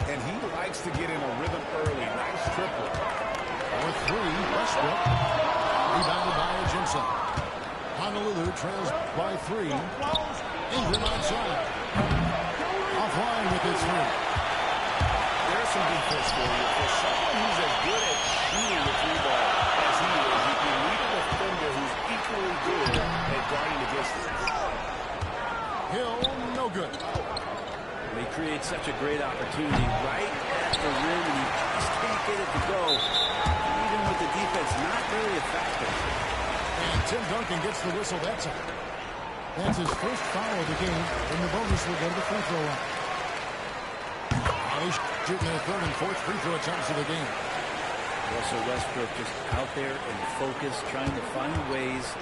And he likes to get in a rhythm early. Nice triple. For 3, Westbrook. Rebounded by Ajinça. Honolulu trails by 3. Ingram outside. Offline with his 3. There's some defense for you. For someone who's as good at shooting the 3-ball as he is, you need a defender who's equally good at guarding the distance. Hill, no good. He creates such a great opportunity right at the rim, and he just can't get it to go. Even with the defense, not really a factor. And Tim Duncan gets the whistle that time. That's his first foul of the game, and the bonus will go to the free throw line. He's shooting their 3rd and 4th free throw attempts of the game. Russell Westbrook just out there and focused, trying to find ways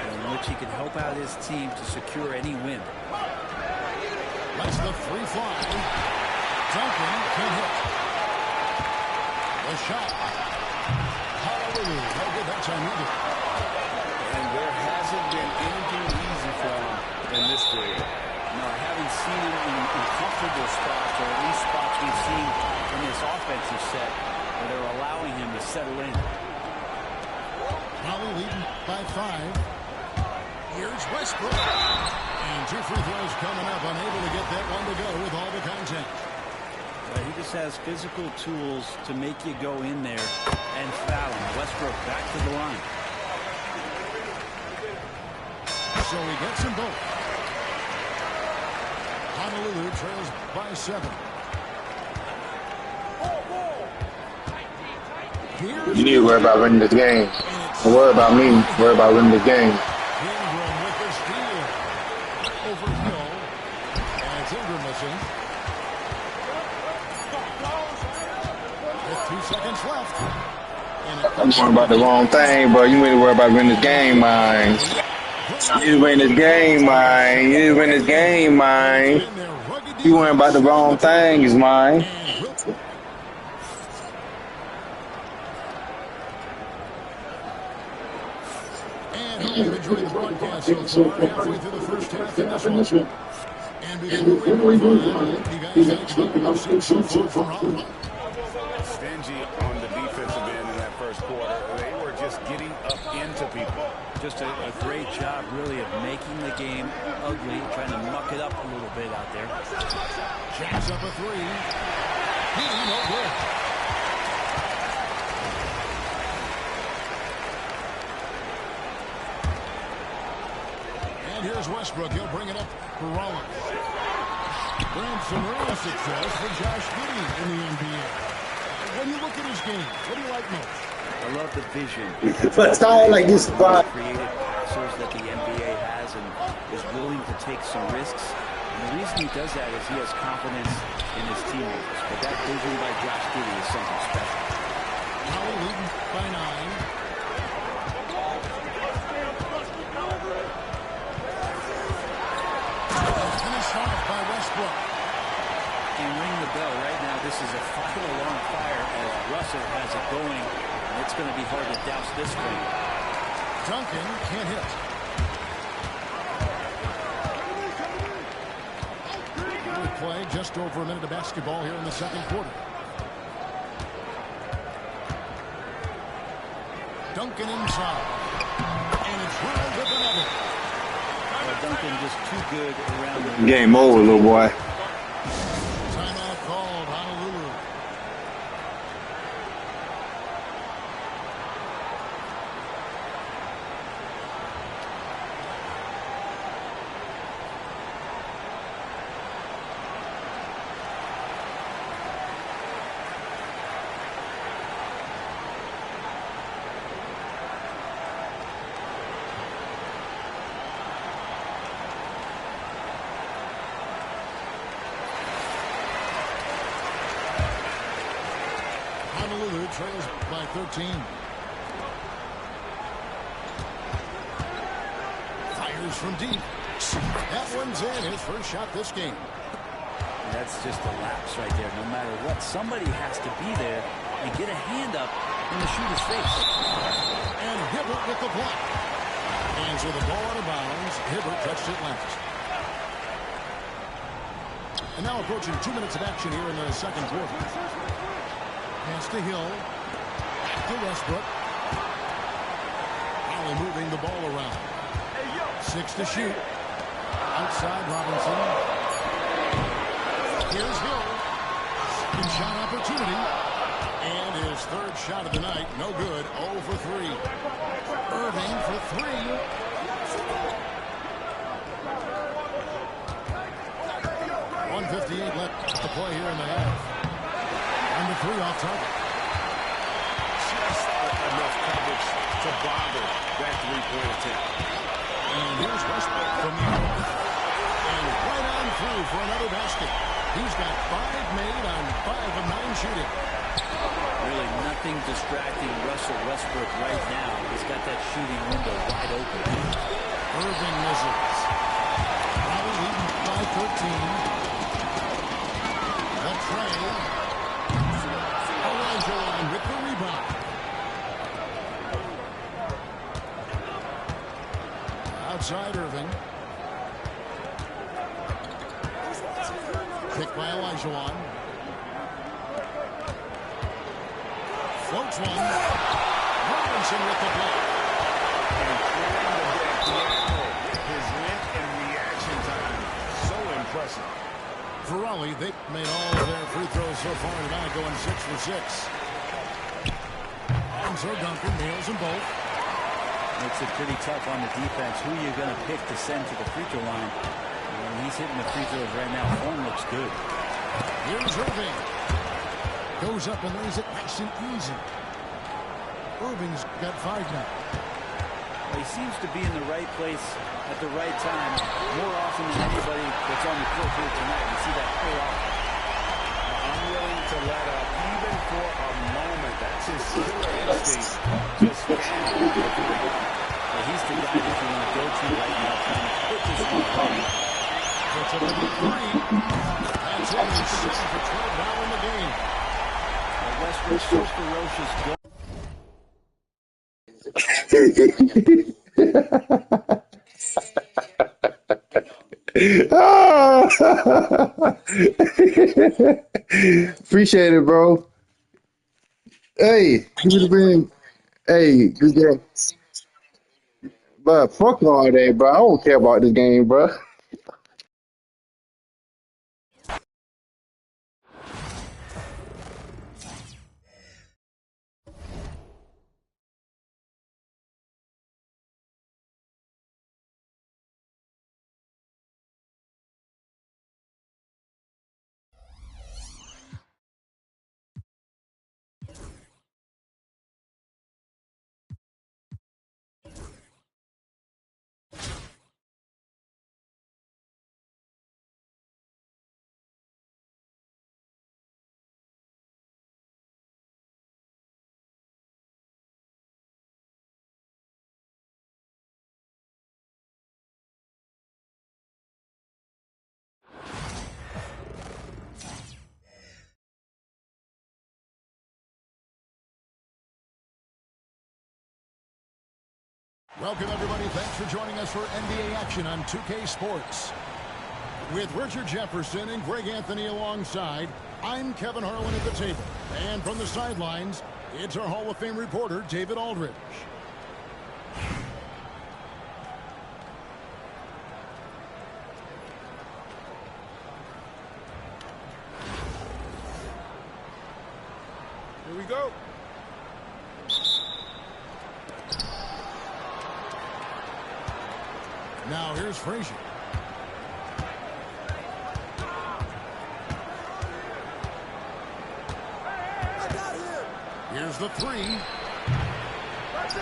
in which he can help out his team to secure any win. Lets the free fly. Duncan can hit. The shot. Honolulu. No good that time either. And there hasn't been anything easy for him in this period. No, I haven't seen him in comfortable spots, or at least spots we've seen in this offensive set where they're allowing him to settle in. Raleigh leading by 5. Here's Westbrook. And 2 free throws coming up. Unable to get that one to go with all the contact. He just has physical tools to make you go in there and foul him. Westbrook back to the line. So he gets them both. Honolulu trails by 7. You need to worry about winning this game. Don't worry about me. Worry about winning this game. Ingram with the steal. Over Hill. And it's Ingram missing. With 2 seconds left. I'm worrying about the wrong thing, bro. You need to worry about winning this game, man. You need to win this game, man. You need to win this game, man. You worrying about the wrong things, man. And hope you've enjoyed the broadcast so far. Halfway through the first half in this one. And before we move on, you guys actually have seen so far from Holland. Stingy on the defensive end in that first quarter. They were just getting up into people. Just a great job, really, of making the game ugly, trying to muck it up a little bit out there. Jacks up a three. He no good. And here's Westbrook. He'll bring it up for Rollins. Brand some early success for Josh Giddey in the NBA. When you look at his game, what do you like most? I love the vision. But style like this, but Creative passers that the NBA has and is willing to take some risks. And the reason he does that is he has confidence in his teammates. But that vision by Josh Giddey is something special. Holly leading by 9. Finished off by Westbrook. And ring the bell right now. This is a final long fire as Russell has it going. And it's going to be hard to douse this one. Duncan can't hit. We play just over a minute of basketball here in the second quarter. Duncan inside. And it's round with another. Duncan just too good around the game over, little boy. Timeout called, Honolulu. Honolulu trails by 13. Fires from deep. That one's in. His first shot this game. That's just a lapse right there. No matter what, somebody has to be there and get a hand up in the shooter's face. And Hibbert with the block. Hands with the ball out of bounds. Hibbert touched it last. And now approaching 2 minutes of action here in the second quarter. Pass to Hill. Back to Westbrook. Holly moving the ball around. 6 to shoot. Outside Robinson. Here's Hill. Second shot opportunity. And his third shot of the night. No good. 0 for 3. Irving for 3. .158 left to play here in the half. And the 3 off target. Just enough coverage to bother that three-point attempt. And here's Westbrook from the north. And right on through for another basket. He's got 5 made on 5 of 9 shooting. Really nothing distracting Russell Westbrook right now. He's got that shooting window wide open. Irving misses. Holly leading by 13. The tray. Elijah with the rebound. Outside Irving. Kicked by Elijah. Floats one. Robinson with the block. And clearing the deck now. His length and reaction time, so impressive. For Raleigh, they've made all of their free throws so far tonight, going 6 for 6. And so Duncan nails them both. Makes it pretty tough on the defense. Who are you going to pick to send to the free throw line? He's hitting the free throws right now. Form looks good. Here's Irving. Goes up and lays it nice and easy. Irving's got 5 now. Well, he seems to be in the right place at the right time more often than anybody that's on the court here tonight. You see that play off. Unwilling to let up even for a moment. That's his killer instinct. Just Well, he's the guy that you want to go to right now, trying to put this one home. Puts up a big three. That's it. He's 7 for 12 now in the game. Westbrook's so ferocious. Appreciate it, bro. Hey, give me the ring. Hey, good game. But fuck all that, bro. I don't care about this game, bro. Welcome, everybody. Thanks for joining us for NBA action on 2K Sports. With Richard Jefferson and Greg Anthony alongside, I'm Kevin Harlan at the table. And from the sidelines, it's our Hall of Fame reporter, David Aldridge. Here we go. Now here's Frazier. Here's the three.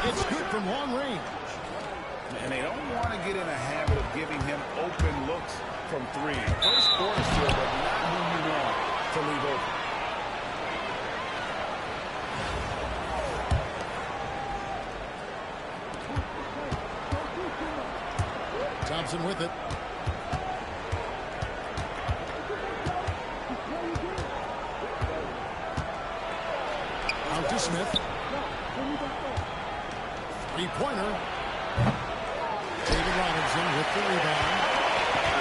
It's good from long range. And they don't want to get in a habit of giving him open looks from three. First quarter still, but not who you want to leave open. Thompson with it. Out to Smith. Three-pointer. David Robinson with the rebound.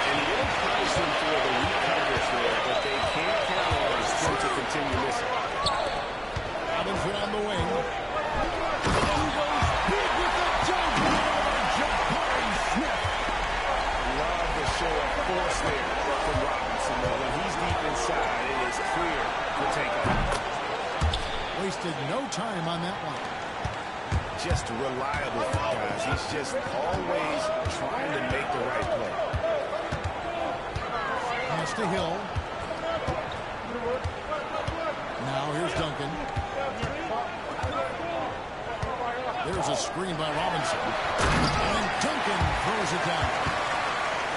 And you don't punish them for the weak coverage there, but they can't capitalize him to continue missing. Robinson on the wing. And he goes big with the jump. Jabari Smith. Love the show of force there from Robinson. When he's deep inside, it is clear to take off. Wasted no time on that one. Just reliable, guys. He's just always trying to make the right play. Pass to Hill. Now here's Duncan. There's a screen by Robinson. And Duncan throws it down.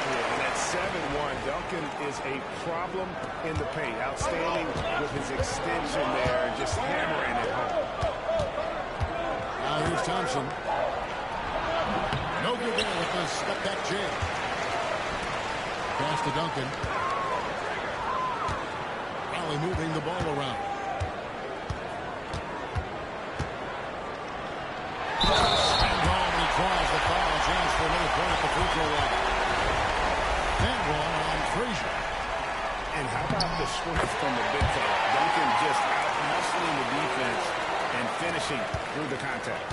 Yeah, and at 7-1, Duncan is a problem in the paint. Outstanding with his extension there, just hammering it home. Now here's Thompson. No good there with the step-back jam. Pass to Duncan. Rally moving the ball around. And he draws the foul. Chance for another point at the free throw line. And one on Frazier. And how about the strength from the big fella? Duncan just out-muscling the defense and finishing through the contact.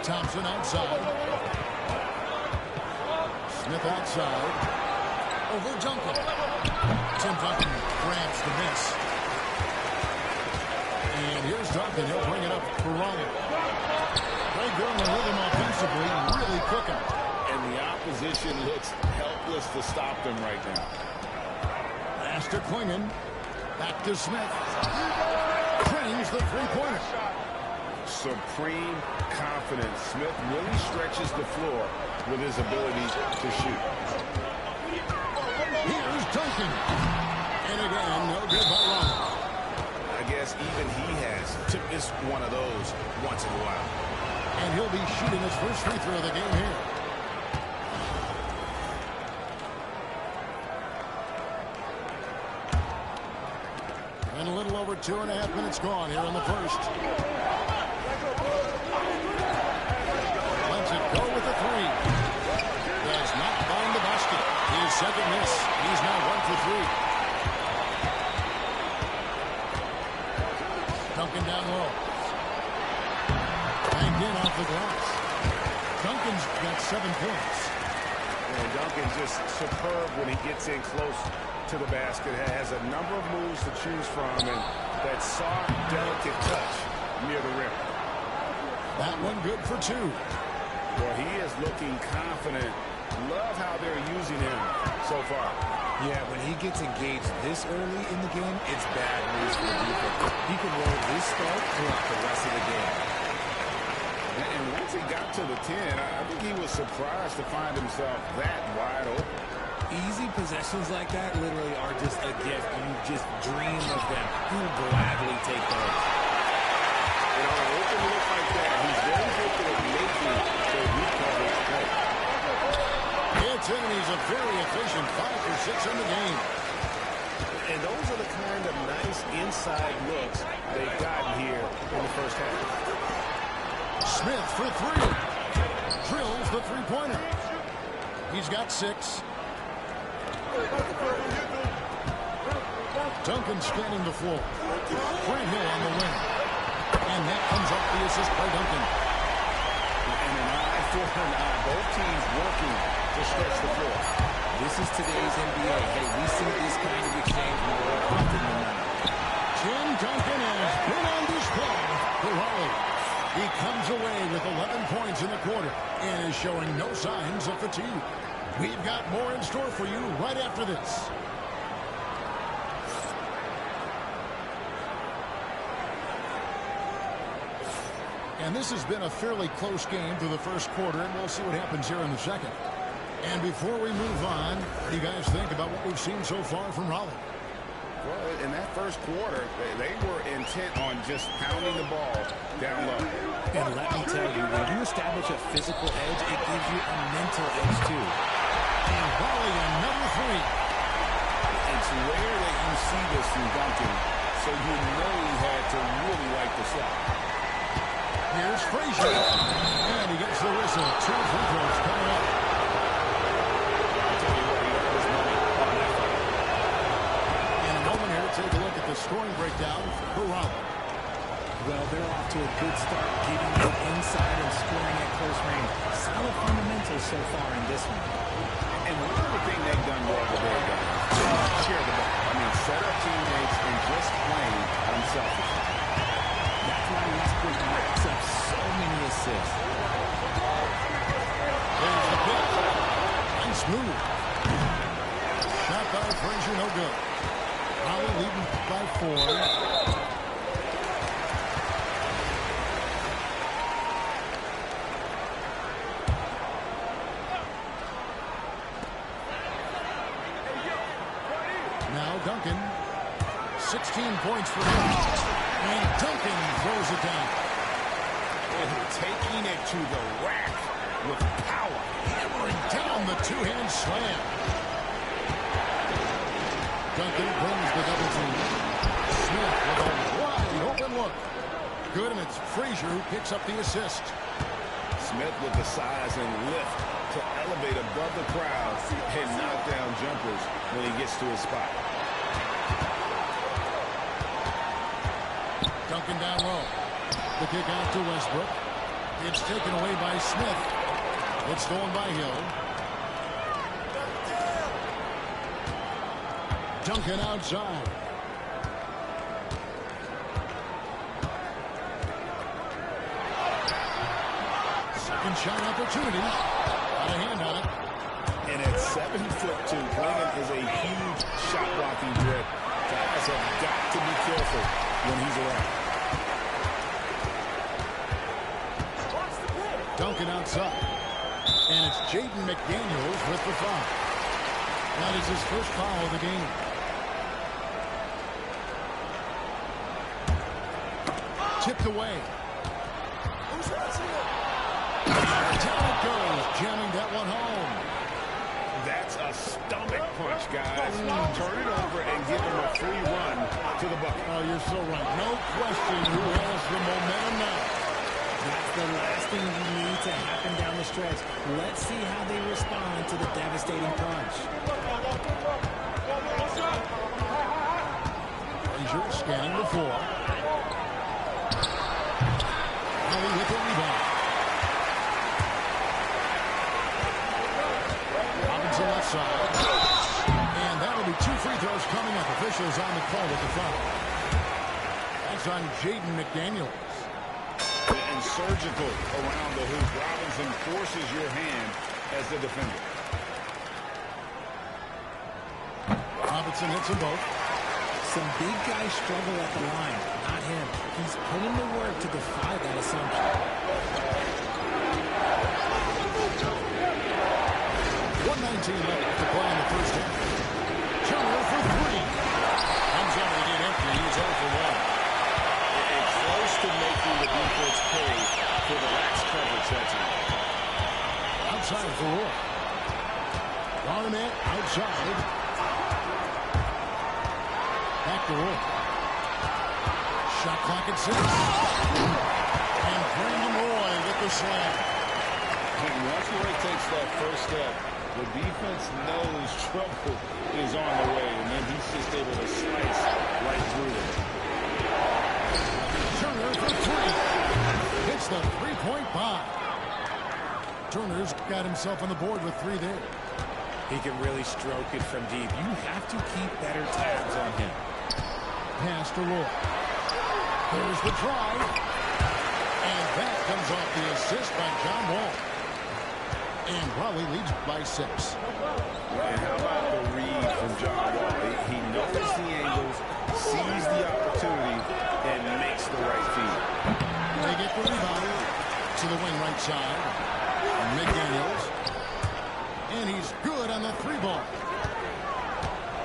Thompson outside. Smith outside. Over Duncan. Tim Duncan grabs the miss. And here's Duncan. He'll bring it up for Raleigh. Great going with him offensively. Really cooking. And the opposition looks helpless to stop them right now. Pass to Klingon. Back to Smith. Cranes the three-pointer. Supreme confidence. Smith really stretches the floor with his ability to shoot. Here's Duncan. And again, no good by Raleigh. I guess even he has to miss one of those once in a while. And he'll be shooting his first free throw of the game here. And a little over 2.5 minutes gone here in the first. Lets it go with the three. Does not find the basket. His second miss. He's now 1 for 3. Duncan down low. Banged in off the glass. Duncan's got 7 points. And Duncan's just superb when he gets in close to the basket. Has a number of moves to choose from, and that soft, delicate touch near the rim. That one good for 2. Well, he is looking confident. Love how they're using him so far. Yeah, when he gets engaged this early in the game, it's bad news for the defense. He can roll this start throughout the rest of the game. And once he got to the 10, I think he was surprised to find himself that wide open. Easy possessions like that literally are just a gift. You just dream of them. You gladly take those. And on an open look like that, he's very good at making the recovery play. It's in, and he's a very efficient 5 for 6 in the game. And those are the kind of nice inside looks they've gotten here in the first half. Smith for 3. Drills the three-pointer. He's got 6. Duncan scanning the floor. Grant Hill on the wing. And that comes up the assist by Duncan. And an eye for an eye. Both teams working to stretch the floor. This is today's NBA. Hey, we see this kind of exchange more often than not. Tim Duncan has been on display for Raleigh. He comes away with 11 points in the quarter and is showing no signs of fatigue. We've got more in store for you right after this. And this has been a fairly close game through the first quarter, and we'll see what happens here in the second. And before we move on, what do you guys think about what we've seen so far from Raleigh? Well, in that first quarter, they were intent on just pounding the ball down low. And let me tell you, when you establish a physical edge, it gives you a mental edge too. And Raleigh another 3. It's rare that you see this from Duncan, so you know he had to really like the shot. Here's Frazier. And he gets the whistle. 2 free throws coming up. I'll tell you what, he earned his money on that one. In a moment here, take a look at the scoring breakdown for Raleigh. Well, they're off to a good start, getting it inside and scoring at close range. Solid fundamentals so far in this one. And one other thing they've done well today, guys, is share the ball. I mean, set up teammates and just playing unselfishly. That's why Westbrook racks up so many assists. There's the pick. Nice move. Shot by Frazier, no good. Raleigh leading by 4. Now Duncan. 16 points for him. And Duncan throws it down. And taking it to the rack with power. Hammering down the two-hand slam. Duncan brings the double team. Smith with a wide open look. Good, and it's Frazier who picks up the assist. Smith with the size and lift to elevate above the crowd and knock down jumpers when he gets to his spot. Duncan down low. The kick out to Westbrook. It's taken away by Smith. It's stolen by Hill. Duncan outside. Second shot opportunity. Got a hand on it. And at 7'2", Klingon is a huge shot-blocking threat. Guys have got to be careful when he's around. Duncan outside. And it's Jaden McDaniels with the foul. That is his first foul of the game. Tipped away. Down it goes, jamming that one home. That's a stomach punch, guys. Turn it over and give him a free run to the bucket. Oh, you're so right. No question who has the momentum now. That's the last thing you need to happen down the stretch. Let's see how they respond to the devastating punch. Frazier scanning the floor. Ali with the rebound. Robinson left side. And that'll be 2 free throws coming up. Officials on the call with the foul. That's on Jaden McDaniels. And surgical around the hoop. Robinson forces your hand as the defender. Robinson hits them both. Some big guys struggle at the line, not him. He's put in the work to defy that assumption. 1:19 left to play in the first half. Turner for 3. Comes out of it empty. He's 0 for 1. It's close to making the defense pay for the lax coverage that time. Outside for Roy. Barnett outside. Back to Roy. Shot clock at 6. And Brandon Roy with the slam. And once Roy takes that first step, the defense knows trouble is on the way, and then he's just able to slice right through it. Turner for 3. Hits the three-point bomb. Turner's got himself on the board with 3 there. He can really stroke it from deep. You have to keep better tabs on him. Pass to Roy. There's the try. And that comes off the assist by John Wall. And Raleigh leads by 6. And how about the read from John Wall? He knows the angles, sees the opportunity, and makes the right feed. They get the rebound to the wing right side. McDaniels. And he's good on the 3-ball.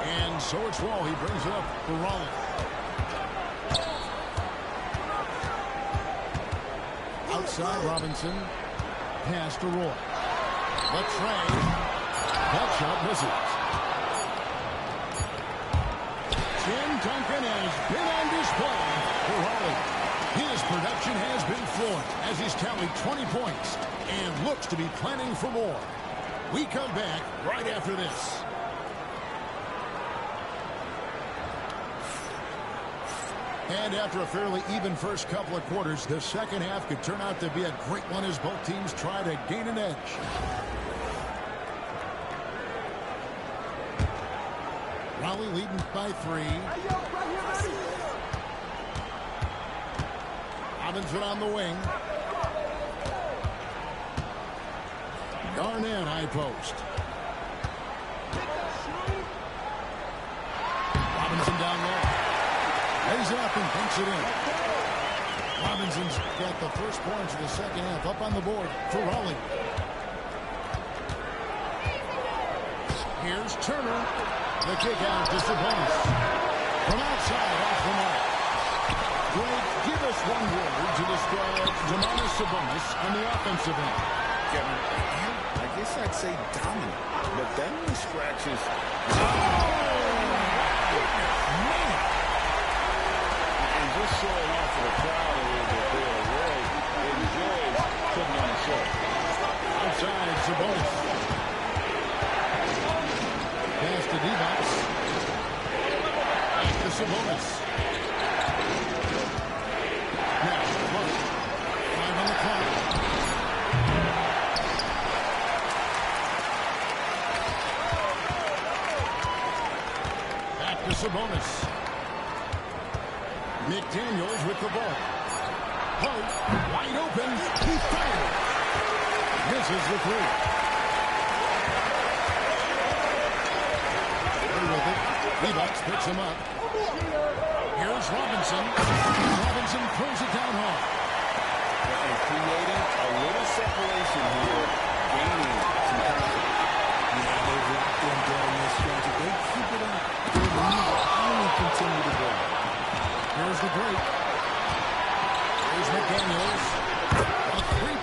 And so it's Wall. He brings it up for Raleigh. Outside Robinson. Pass to Roy. The tray. That shot misses. Tim Duncan has been on display for Raleigh. His production has been flowing as he's tallied 20 points and looks to be planning for more. We come back right after this. And after a fairly even first couple of quarters, the second half could turn out to be a great one as both teams try to gain an edge. Raleigh leading by 3. Robinson on the wing. Garnett high post. Robinson down low. Lays it up and banks it in. Robinson's got the first points of the second half up on the board for Raleigh. Here's Turner. The kick out to Sabonis. From outside off the mark. Greg, give us one word to describe Domantas Sabonis on the offensive end. Kevin, I guess I'd say dominant, but that only scratches. And just showing off for the crowd a little bit there. Roy enjoys putting on a show. Outside Sabonis. Pass to D-Box. Back to Sabonis. Now, 5 on the clock. Back to Sabonis. McDaniels with the ball. Hope, wide open. He fired. Misses the 3. With it. D-Box picks him up. Here's Robinson. Robinson throws it down hard. And creating a little separation here, gaining some confidence. Yeah, they've locked in during this stretch. If they keep it up, the lead will only continue to grow. Here's the break. Here's McDaniels. A 3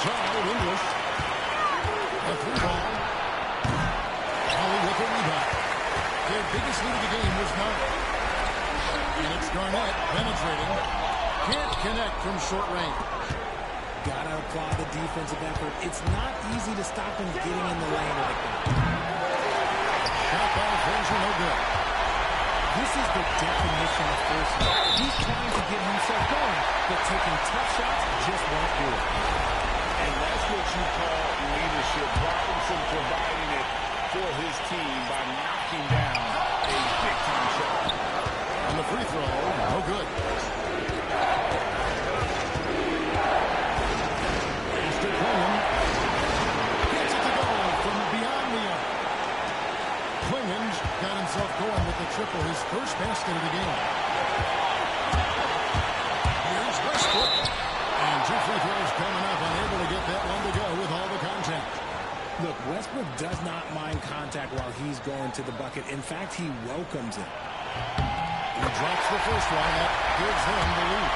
inside, English. A three ball. Holly with a rebound. Their biggest lead of the game was 9. And it's Garnett penetrating. Can't connect from short range. Gotta applaud the defensive effort. It's not easy to stop him getting in the lane like that. Shot by Frazier, no good. This is the definition of force. He's trying to get himself going, but taking tough shots just won't do it. And that's what you call leadership. Robinson providing it for his team by knocking down a big-time shot. On the free throw, no good. Master Clingan gets it to go from beyond the arc. Clingan's got himself going with the triple, his first basket of the game. Here's Westbrook. And 2 free throws coming up, unable to get that one to go with all the contact. Look, Westbrook does not mind contact while he's going to the bucket. In fact, he welcomes it. He drops the first one. That gives him the lead.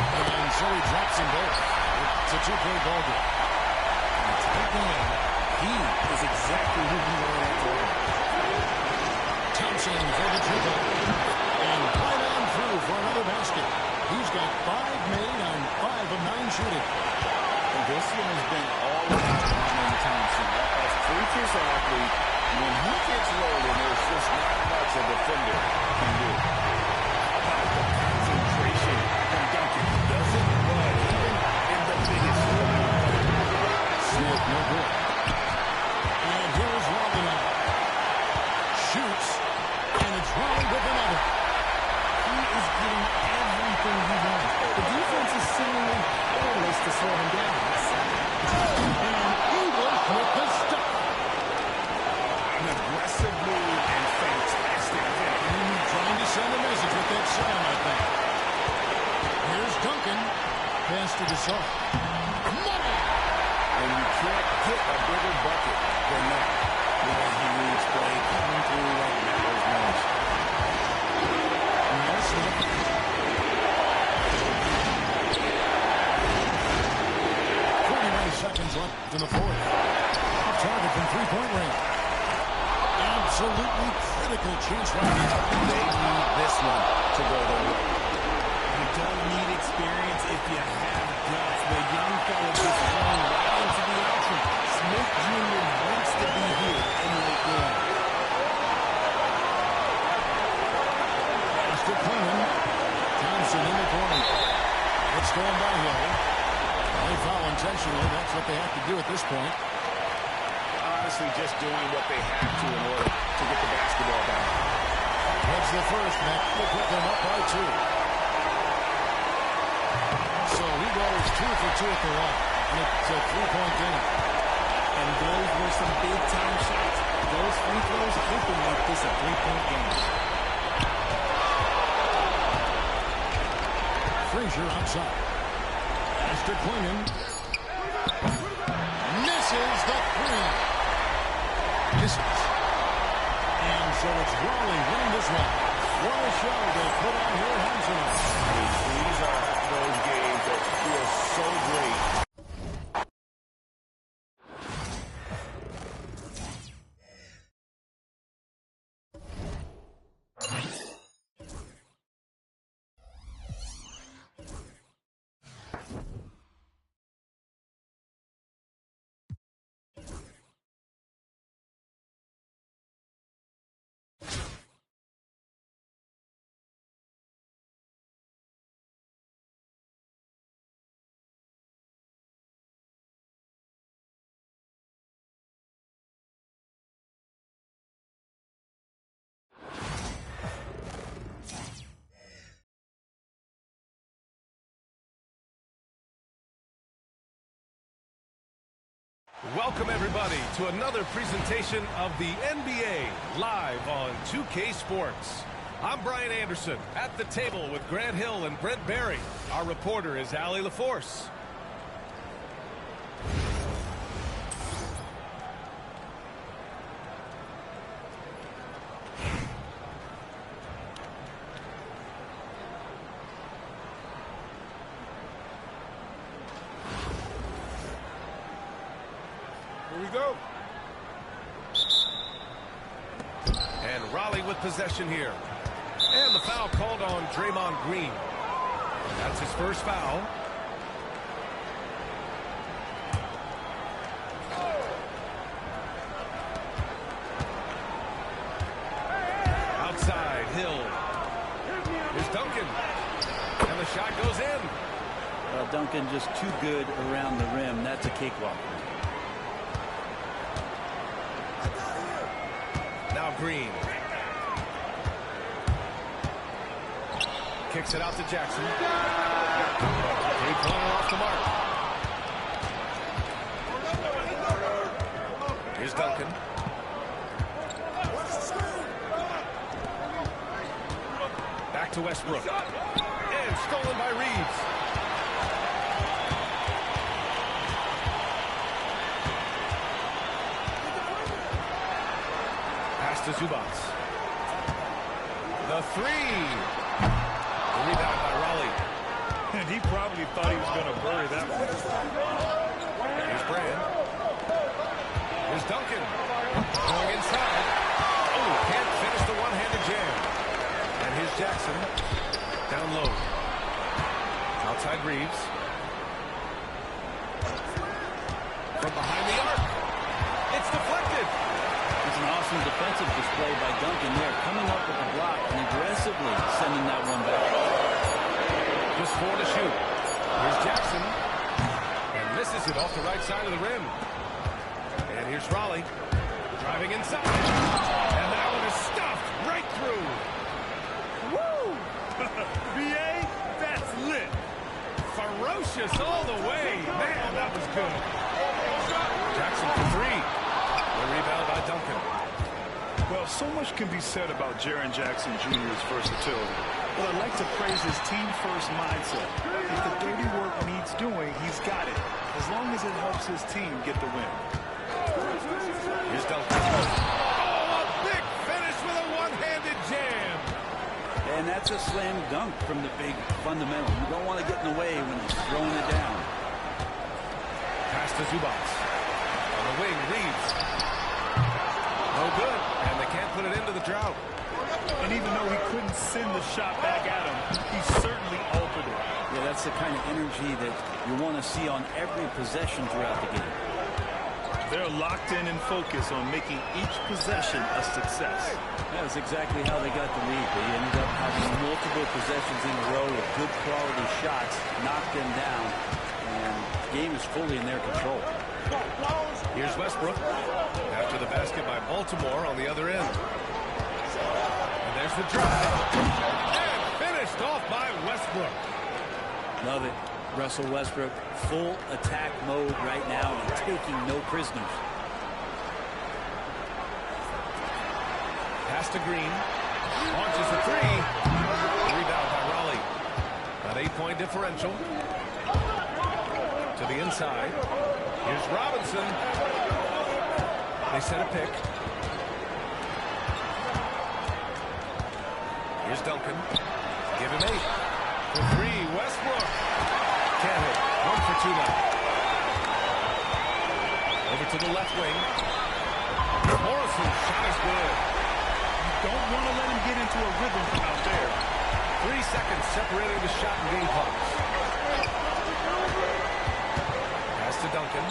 And so he drops them both. It's a 2-point ball game. In a tight game, he is exactly who he wanted to be. Thompson for the triple. And right on through for another basket. He's got 5 made on 5 of 9 shooting. And this one has been all about Mangum Thompson. As freakish athlete, when he gets rolling, there's just not much a defender can do. How about the concentration from Duncan? Doesn't budge even in the biggest moment. Smith, no good. And here's Raleigh now. Shoots. And it's Raleigh with another. He is getting everything he wants. The defense is seemingly powerless to slow him down. And English with the stop. An aggressive move and fantastic finish. Trying to send a message with that slam, I think. Here's Duncan. Pass to Gasol. Money! And you can't get a bigger bucket than that. Boy, he needs play coming through right now. No slip. 49 seconds left in the fourth. Target from three-point range. Absolutely critical chance right now. They need this one to go their way. You don't need experience if you have guts. The young fella just run right into the action. Smith Jr. wants to be here in late game. Master Clingan. Thompson in the corner. It's going by Hill. They foul intentionally. That's what they have to do at this point. Honestly, just doing what they have to in order to get the basketball back. That's the first, and that will put them up by 2. So he goes 2 for 2 at the line. And it's a 3-point game. And those were some big-time shots. Those free throws help him make this a 3-point game. Frazier outside. Master Clingan. Misses the 3. Misses. And so it's Raleigh winning this one. What a show they put on here at Hanson. These are those games that feel so great. Welcome, everybody, to another presentation of the NBA live on 2K Sports. I'm Brian Anderson at the table with Grant Hill and Brent Barry. Our reporter is Allie LaForce. Raleigh with possession here. And the foul called on Draymond Green. That's his first foul. Outside, Hill. Here's Duncan. And the shot goes in. Duncan just too good around the rim. That's a cakewalk. Now Green. Kicks it out to Jackson. Three-pointer off the mark. Here's Duncan. Back to Westbrook. And stolen by Reeves. Pass to Zubats. The three. Rebound by Raleigh. And he probably thought he was going to bury that one. Here's Brand. Here's Duncan. Going inside. Oh, can't finish the one-handed jam. And here's Jackson. Down low. Outside Reeves. From behind the arc. It's deflected. It's an awesome defensive display by Duncan there, coming up with the block and aggressively sending that one back. Just 4 to shoot. Here's Jackson. And misses it off the right side of the rim. And here's Raleigh. Driving inside. And that one is stuffed right through. Woo! BA, that's lit. Ferocious all the way. Man, that was good. Jackson for 3. The rebound by Duncan. Well, so much can be said about Jaren Jackson Jr.'s versatility. But I'd like to praise his team-first mindset. If the dirty work needs doing, he's got it, as long as it helps his team get the win. Here's Duncan. Oh, a big finish with a one-handed jam. And that's a slam dunk from the big fundamental. You don't want to get in the way when he's throwing it down. Pass to Zubats. On the wing, Reeves. No good, and they can't put it into the drought. And even though he couldn't send the shot back at him, he certainly altered it. Yeah, that's the kind of energy that you want to see on every possession throughout the game. They're locked in and focused on making each possession a success. That's exactly how they got the lead. They ended up having multiple possessions in a row with good quality shots, knocked them down, and the game is fully in their control. Here's Westbrook. After the basket by Baltimore on the other end. And there's the drive. And finished off by Westbrook. Love it. Russell Westbrook, full attack mode right now and taking no prisoners. Pass to Green. Launches the 3. Rebound by Raleigh. An 8-point differential. To the inside. Here's Robinson. They set a pick. Here's Duncan. Give him 8. For 3, Westbrook. Can't hit. 1 for 2 now. Over to the left wing. Morrison's shot is good. You don't want to let him get into a rhythm from out there. 3 seconds separating the shot and game clocks. Pass to Duncan.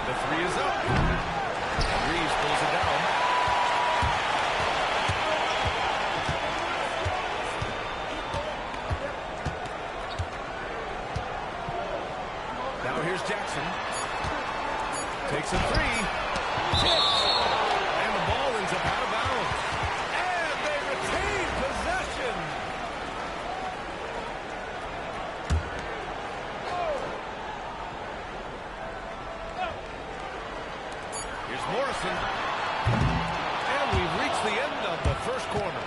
The 3 is up. And Reeves pulls it down. Now here's Jackson. Takes a 3. Tipped. And the ball ends up out of bounds. And they retain possession. Here's Morrison. And we've reached the end of the first quarter.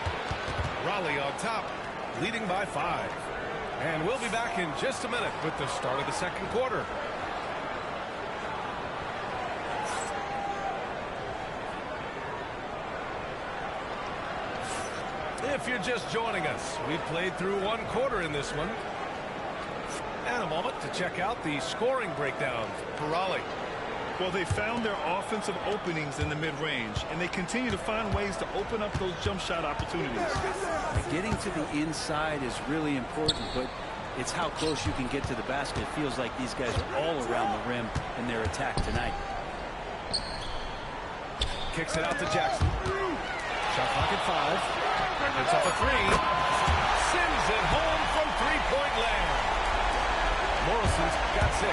Raleigh on top, leading by 5. And we'll be back in just a minute with the start of the second quarter. If you're just joining us, we've played through 1 quarter in this one. And a moment to check out the scoring breakdown for Raleigh. Well, they found their offensive openings in the mid-range, and they continue to find ways to open up those jump shot opportunities. Getting to the inside is really important, but it's how close you can get to the basket. It feels like these guys are all around the rim in their attack tonight. Kicks it out to Jackson. Shot clock at 5. Puts up a 3. Sends it home from three-point land. Morrison's got 6.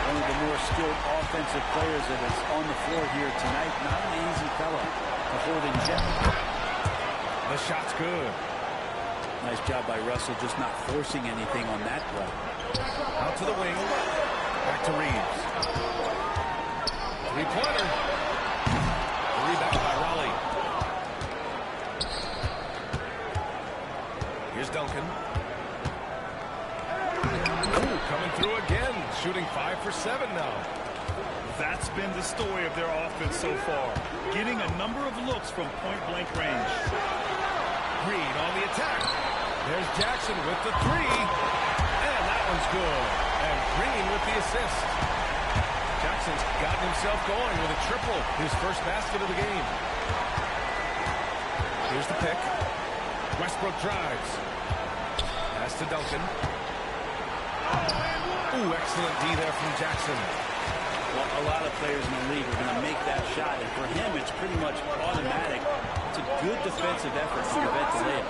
One of the more skilled offensive players that is on the floor here tonight. Not an easy fella to hold in check. The shot's good. Nice job by Russell just not forcing anything on that play. Out to the wing. Back to Reeves. Three-pointer. Rebound by Raleigh. Here's Duncan. Ooh, coming through again. Shooting 5 for 7 now. That's been the story of their offense so far. Getting a number of looks from point-blank range. Green on the attack. There's Jackson with the 3. And that one's good. And Green with the assist. Jackson's gotten himself going with a triple. His first basket of the game. Here's the pick. Westbrook drives. Pass to Duncan. Ooh, excellent D there from Jackson. Well, a lot of players in the league are going to make that shot, and for him, it's pretty much automatic. It's a good defensive effort to prevent the layup.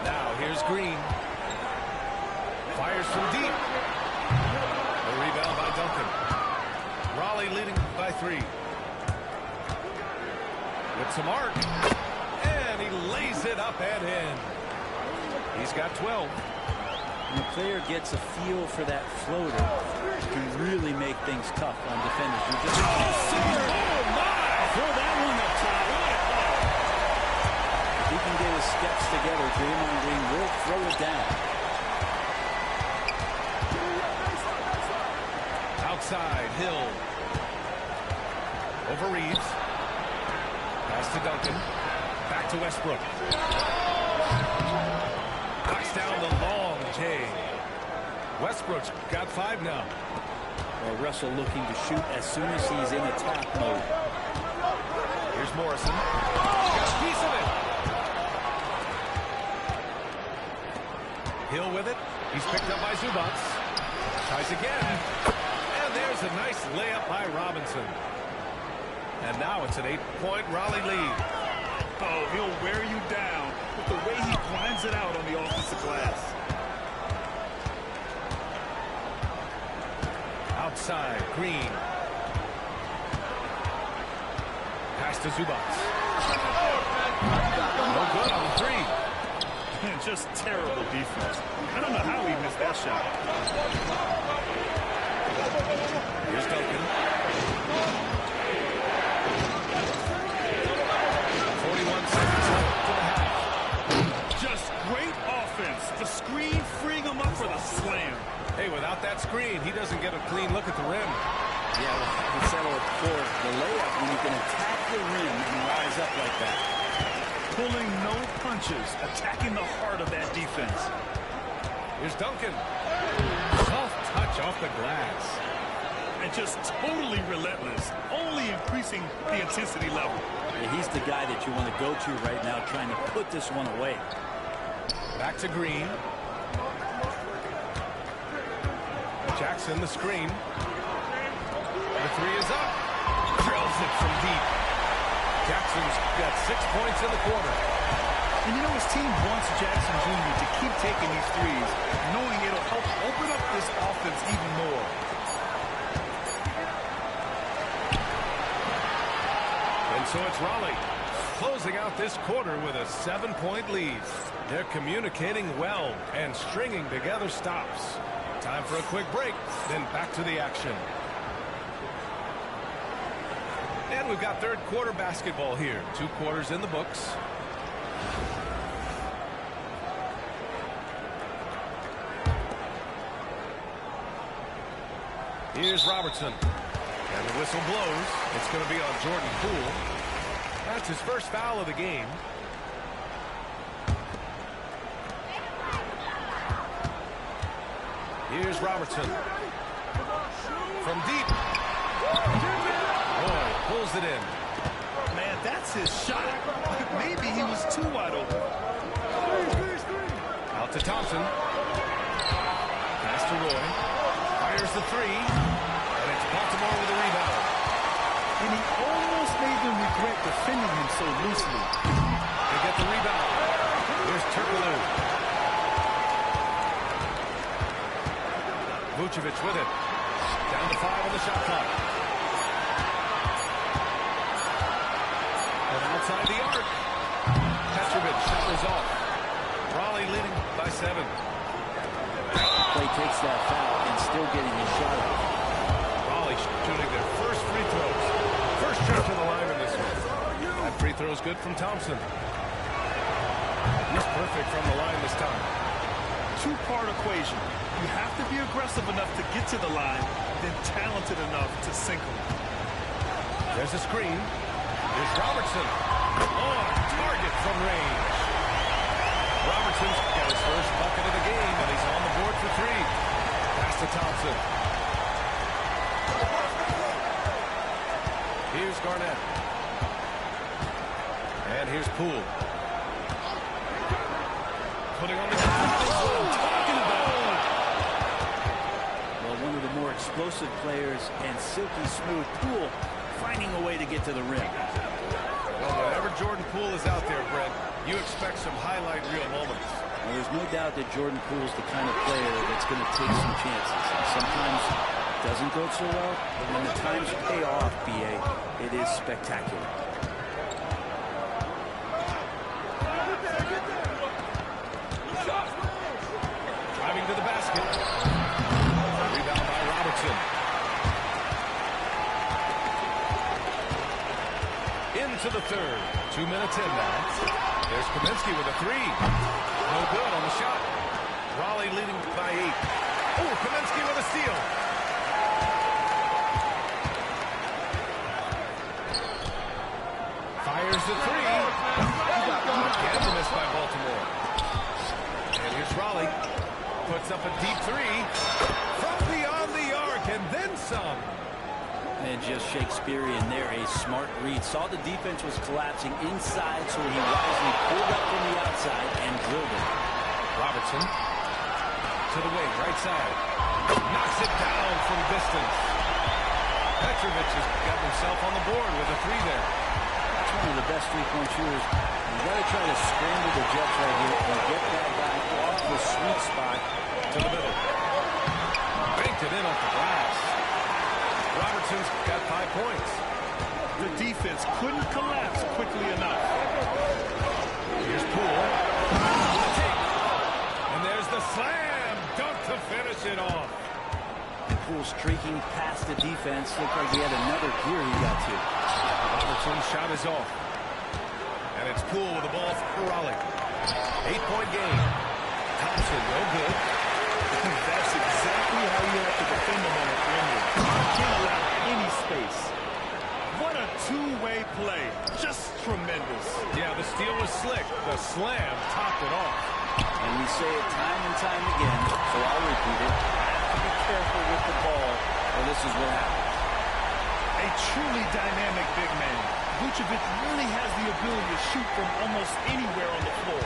Now, here's Green. Fires from deep. A rebound by Duncan. Raleigh leading by 3. With some arc. And he lays it up and in. He's got 12. When the player gets a feel for that floater, it can really make things tough on defenders. You just Oh, my! Throw that one up top. If he can get his steps together, Draymond Green will throw it down. Outside, Hill. Over Reeves. Pass to Duncan. Back to Westbrook. Knocks down the long J. Westbrook's got 5 now. Well, Russell looking to shoot as soon as he's in attack mode. Here's Morrison. He's got a piece of it. Hill with it. He's picked up by Zubac. Tries again. And there's a nice layup by Robinson. And now it's an 8-point Raleigh lead. Oh, he'll wear you down with the way he grinds it out on the offensive glass. Outside, Green. Pass to Zubac. No good on the 3. And just terrible defense. I don't know how he missed that shot. Here's Duncan. 41 seconds left to the half. Just great offense. The screen freeing him up for the slam. Hey, without that screen, he doesn't get a clean look at the rim. Yeah, well, we settle it for the layup when you can attack the rim and rise up like that. Pulling no punches, attacking the heart of that defense. Here's Duncan. Soft touch off the glass. And just totally relentless, only increasing the intensity level. Yeah, he's the guy that you want to go to right now, trying to put this one away. Back to Green. Jackson, the screen. The 3 is up. Drills it from deep. Jackson's got 6 points in the quarter. And you know, his team wants Jackson Jr. to keep taking these threes, knowing it'll help open up this offense even more. And so it's Raleigh closing out this quarter with a 7-point lead. They're communicating well and stringing together stops. Time for a quick break, then back to the action. And we've got third quarter basketball here. 2 quarters in the books. Here's Robertson. And the whistle blows. It's going to be on Jordan Poole. That's his first foul of the game. Here's Robertson. From deep. Boy, pulls it in. Man, that's his shot. Maybe he was too wide open. Out to Thompson. Pass to Roy. Fires the three. And it's Baltimore with a rebound. And he almost made them regret defending him so loosely. They get the rebound. Here's Turkoglu. Vucevic with it. Down to 5 on the shot clock. And outside the arc. Petrovic shot was off. Raleigh leading by 7. Clay takes that foul and still getting his shot off. Raleigh shooting their first free throws. First trip to the line in this one. That free throw is good from Thompson. He's perfect from the line this time. Two-part equation. You have to be aggressive enough to get to the line, then talented enough to sink them. There's a screen. Here's Robertson. On target from range. Robertson's got his first bucket of the game, and he's on the board for 3. Pass to Thompson. Here's Garnett. And here's Poole. Putting on the talking about. Well, one of the more explosive players and silky smooth Poole finding a way to get to the rim. Well, whenever Jordan Poole is out there, Brett, you expect some highlight reel moments. Well, there's no doubt that Jordan Poole's the kind of player that's going to take some chances. And sometimes it doesn't go so well, but when the times pay off, BA, it is spectacular. Driving to the basket. Rebound by Robertson. Into the third. 2 minutes in now. There's Kaminsky with a 3. No good on the shot. Raleigh leading by 8. Oh, Kaminsky with a steal. Fires the 3. Again missed by Baltimore. And here's Raleigh. Puts up a deep 3. From beyond the arc and then some. And just Shakespearean there, a smart read. Saw the defense was collapsing inside, so he wisely pulled up from the outside and drilled it. Robertson to the wing, right side. Knocks it down from distance. Petrovic has got himself on the board with a 3 there. That's one of the best three-point shooters. You got to try to scramble the Jets right here and get that guy off the sweet spot to the middle. Banked it in off the glass. Robertson's got 5 points. The defense couldn't collapse quickly enough. Here's Poole. And there's the slam dunk to finish it off. Poole streaking past the defense. Looked like he had another gear he got to. Robertson's shot is off. And it's Poole with the ball for Raleigh. 8-point game. Thompson, no good. That's exactly how you have to defend them on a perimeter. You can't allow any space. What a two-way play. Just tremendous. Yeah, the steal was slick. The slam topped it off. And we say it time and time again, so I'll repeat it. Be careful with the ball, or this is what happens. A truly dynamic big man. Vucevic really has the ability to shoot from almost anywhere on the floor.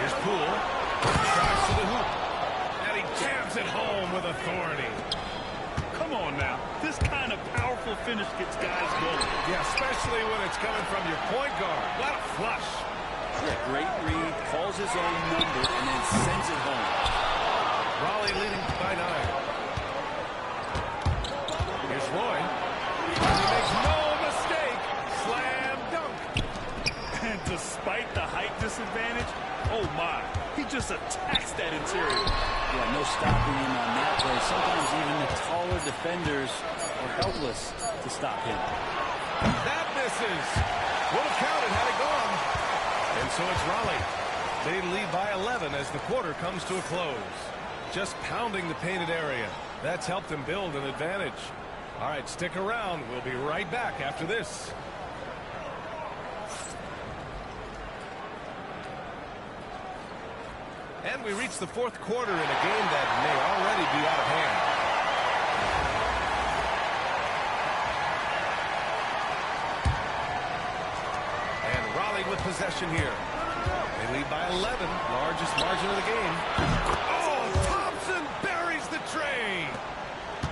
Here's Poole. Drives to the hoop. And he jams it home with authority. Come on now. This kind of powerful finish gets guys going. Yeah, especially when it's coming from your point guard. What a flush. Yeah, great read. Calls his own number and then sends it home. Raleigh leading by 9. Here's Roy. And he makes no mistake. Slam dunk. And despite the height disadvantage, oh my, he just attacks that interior. Yeah, no stopping him on that play. Sometimes even the taller defenders are helpless to stop him. That misses. Would have counted had it gone. And so it's Raleigh. They lead by 11 as the quarter comes to a close. Just pounding the painted area. That's helped them build an advantage. All right, stick around. We'll be right back after this. And we reach the fourth quarter in a game that may already be out of hand. Raleigh with possession here. They lead by 11, largest margin of the game. Oh, Thompson buries the tray.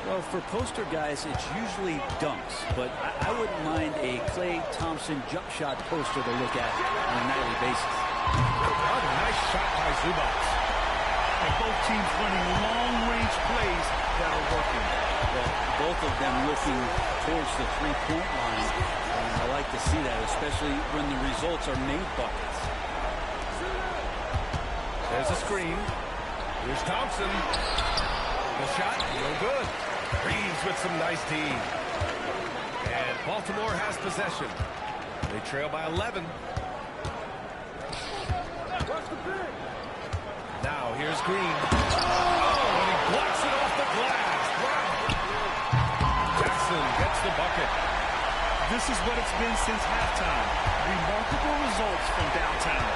Well, for poster guys, it's usually dunks, but I wouldn't mind a Klay Thompson jump shot poster to look at on a nightly basis. Oh, nice shot by Zubac. And both teams running long-range plays that are working. Well, both of them looking towards the three-point line, and I like to see that, especially when the results are made buckets. There's a screen. Here's Thompson. The shot, no good. Reeves with some nice D. And Baltimore has possession. They trail by 11. Now here's Green. Oh, and he blocks it off the glass. Wow. Jackson gets the bucket. This is what it's been since halftime. Remarkable results from downtown.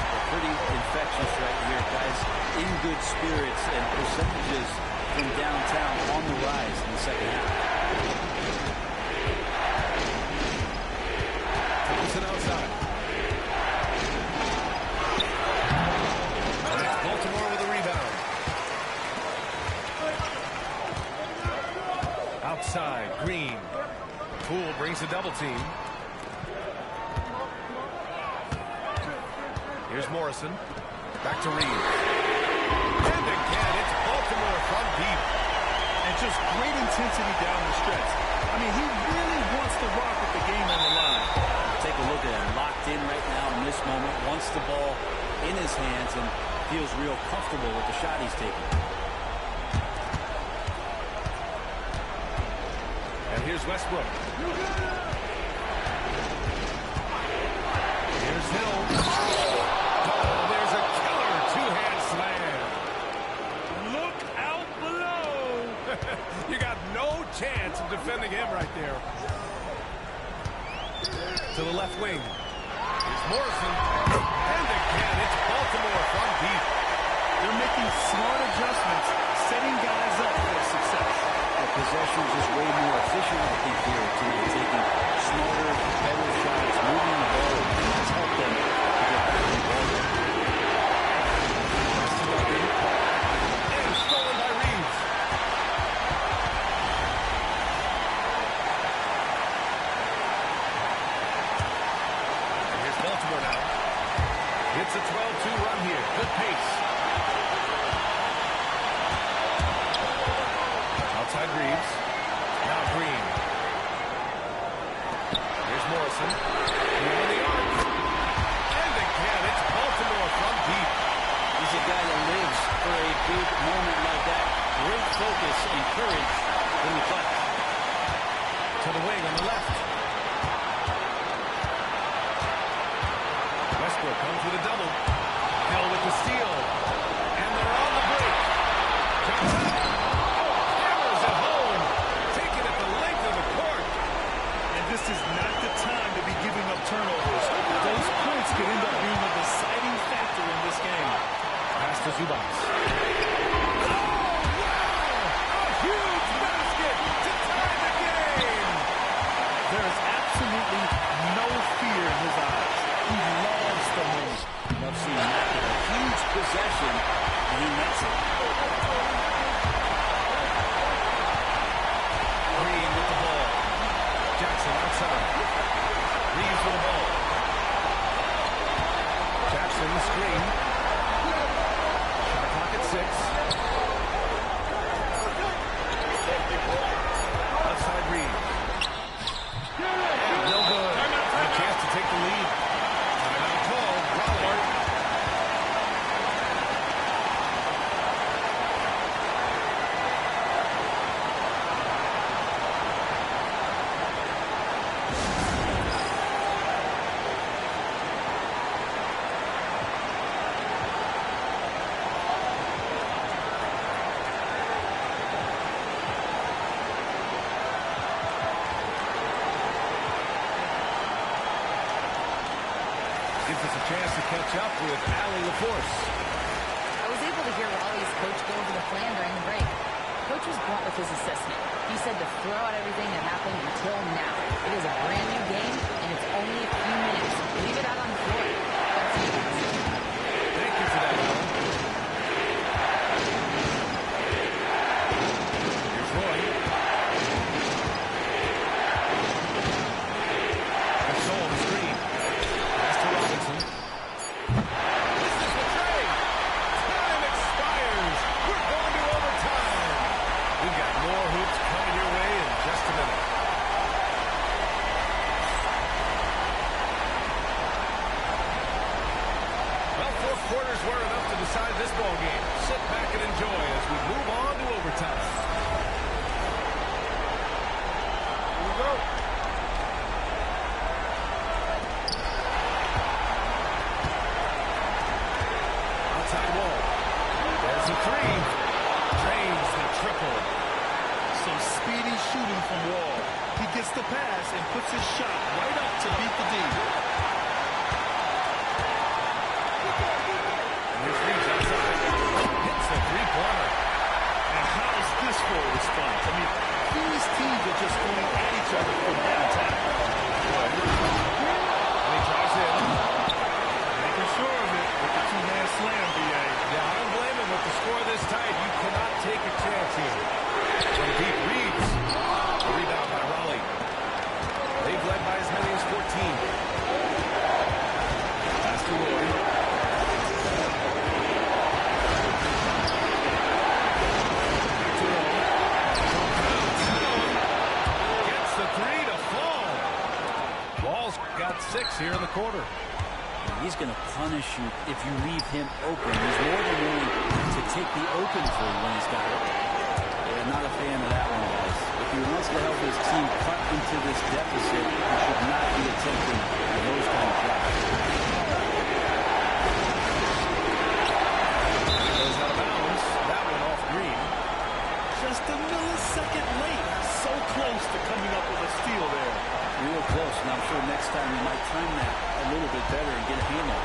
They're pretty infectious right here, guys. In good spirits and percentages from downtown on the rise in the second half. Thompson outside. And it's Baltimore with a rebound. Outside, Green. Poole brings a double team. Here's Morrison. Back to Reeves. And again, it's Baltimore from deep. And just great intensity down the stretch. I mean, he really wants to rock with the game on the line. Take a look at him, locked in right now in this moment, wants the ball in his hands and feels real comfortable with the shot he's taking. And here's Westbrook. Here's Hill. Oh, there's a killer two-hand slam. Look out below. You got no chance of defending him right there. To the left wing. Here's Morrison. And again, it's Baltimore from deep. They're making smart adjustments, setting guys up for success. The possession is just way more efficient, I think, here tonight. Taking smarter, better shots, moving the ball, and that's helped them to get back in the ball game. And stolen by Reeves. And here's Baltimore now. It's a 12-2 run here. Good pace. Outside Reeves. Now Green. Here's Morrison. Beyond the arc. And again, it's Baltimore from deep. He's a guy that lives for a big moment like that. Great focus and courage when he fights. To the wing on the left. Westbrook comes with a double. Hill with the steal. And they're on the break. Johnson. Hammers it home. Taking it the length of the court. And this is not the time to be giving up turnovers. Those points could end up being a deciding factor in this game. Pass to Zubac. Oh, wow! A huge basket to tie the game. There is absolutely no fear in his eyes. He loves the moment. Love seeing that. A huge possession, and he nets it. Green with the ball. Jackson outside. Reeves with the ball. Jackson the screen. Shot clock at 6. Outside Reeves. No good. A chance to take the lead. Timeout called. Raleigh. Gives us a chance to catch up with Allie LaForce. I was able to hear Raleigh's coach go over the plan during the break. Coach was blunt with his assessment. He said to throw out everything that happened until now. It is a brand new game, and it's only a few minutes. Leave it out on quarters were enough to decide this ball game. Sit back and enjoy as we move on to overtime. Here we go. Outside wall. There's a three. Drains the triple. Some speedy shooting from Wall. He gets the pass and puts his shot right up to beat the D. Here's Reeves outside. Hits the three-pointer. And how's this for a response? I mean, these teams are just going at each other from downtown. And he drives in. Making sure of it with the two-man slam, B.A. Yeah, I don't blame him with the score this tight. You cannot take a chance here. From deep, Reeves. A rebound by Raleigh. They've led by as many as 14. Pass to Roy. Gets the three to fall. Wall's got 6 here in the quarter. He's going to punish you if you leave him open. He's more than willing to take the open three when he's got it. Yeah, not a fan of that one, guys. If he wants to help his team cut into this deficit, he should not be attempting those kind of shots. Goes out of bounds. That one off Green. Just a millisecond late. So close to coming up with a steal there. Real close, and I'm sure next time he might time that a little bit better and get a handle.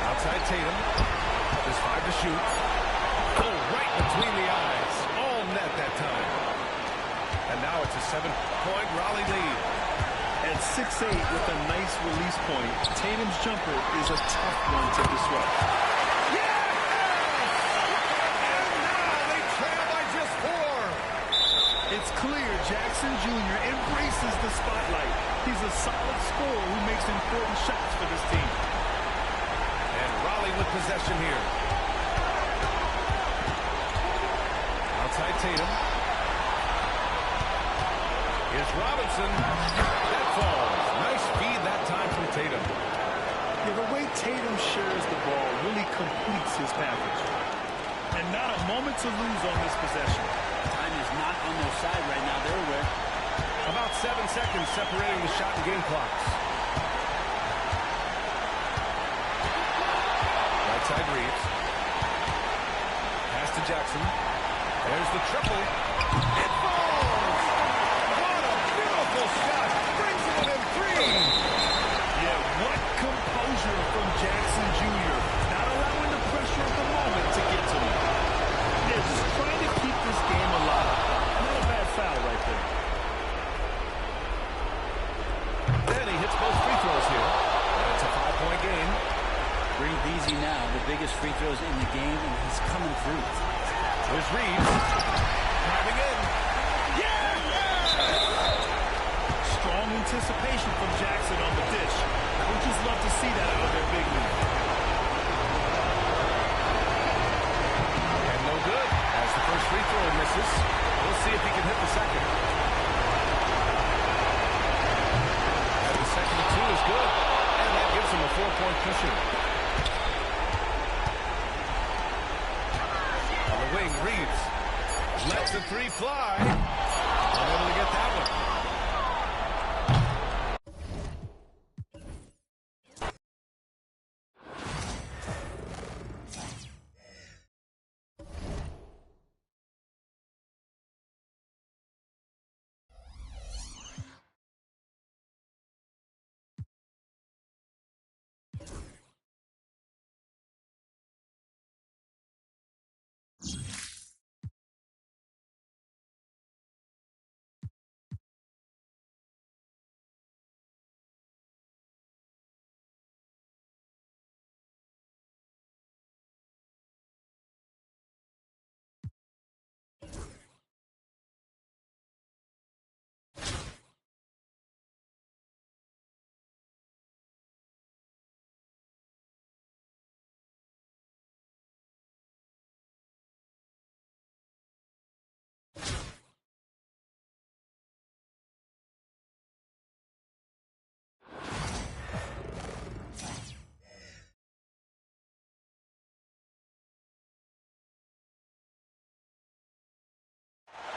Outside Tatum. Just 5 to shoot. Oh, right between the eyes. All net that time. And now it's a 7-point Raleigh lead. At 6'8" with a nice release point, Tatum's jumper is a tough one to disrupt. Yes! And now they trail by just 4. It's clear Jackson Jr. embraces the spotlight. He's a solid scorer who makes important shots for this team. And Raleigh with possession here. Outside Tatum. Here's Robinson. That falls. Nice feed that time from Tatum. Yeah, the way Tatum shares the ball really completes his package. And not a moment to lose on this possession. Time is not on their side right now. They're aware. About 7 seconds separating the shot and game clocks. Right side Reeves. Pass to Jackson. There's the triple. It falls! What a beautiful shot! Brings it within 3! Yeah, what composure from Jackson Jr. Not allowing the pressure of the moment to get to him. They're just trying to keep this game alive. Not a bad foul right there. And he hits both free throws here. And it's a 5-point game. Breathe easy now. The biggest free throws in the game, and he's coming through. Here's Reeves. Driving in. Strong anticipation from Jackson on the dish. Coaches love to see that out of their big league. And no good. As the first free throw misses, we'll see if he can hit the second. And the second to 2 is good. And that gives him a 4-point cushion. On the wing, Reeves lets the three fly. Unable to get that one.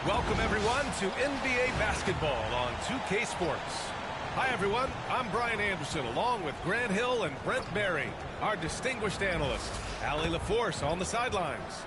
Welcome, everyone, to NBA basketball on 2K Sports. Hi, everyone. I'm Brian Anderson, along with Grant Hill and Brent Barry, our distinguished analyst. Allie LaForce on the sidelines.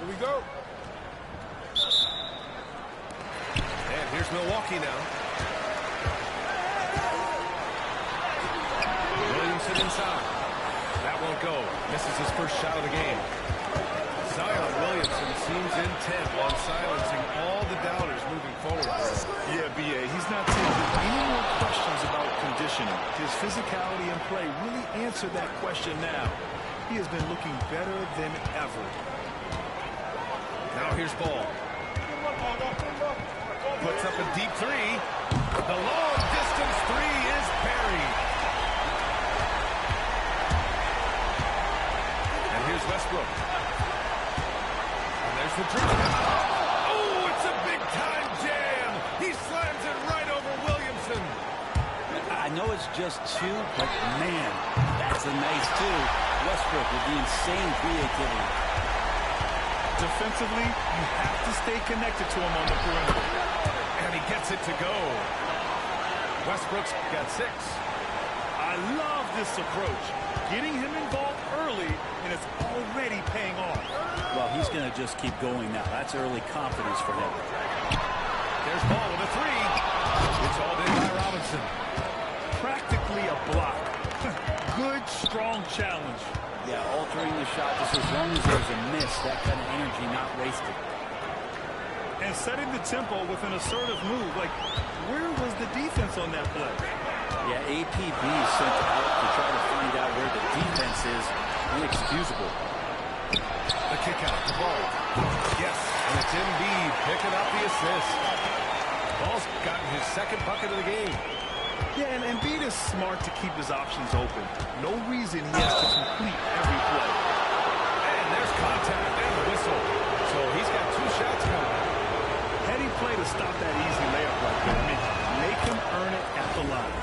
Here we go. And here's Milwaukee now. Williamson inside. That won't go. Misses his first shot of the game. Zion Williamson seems intent on silencing all the doubters moving forward. Yeah, B.A., he's not taking any more questions about conditioning. His physicality and play really answered that question now. He has been looking better than ever. Now here's Ball. Puts up a deep three. The long distance three is buried. And here's Westbrook. And there's the drive. Oh, it's a big time jam. He slams it right over Williamson. I know it's just two, but man, that's a nice two. Westbrook with the insane creativity. Defensively, you have to stay connected to him on the perimeter. And he gets it to go. Westbrook's got 6. I love this approach. Getting him involved early, and it's already paying off. Well, he's going to just keep going now. That's early confidence for him. There's Ball with a 3. It's all in by Robinson. Practically a block. Good, strong challenge. Yeah, altering the shot just as long as there's a miss, that kind of energy not wasted. And setting the tempo with an assertive move. Like, where was the defense on that play? Yeah, APB sent out to try to find out where the defense is. Inexcusable. The kick out, the ball. Yes, and it's Embiid picking up the assist. Ball's gotten his second bucket of the game. Yeah, and Embiid is smart to keep his options open. No reason he has to complete every play. And there's contact and the whistle. So he's got 2 shots coming. Heady play to stop that easy layup like that. I mean, make him earn it at the line.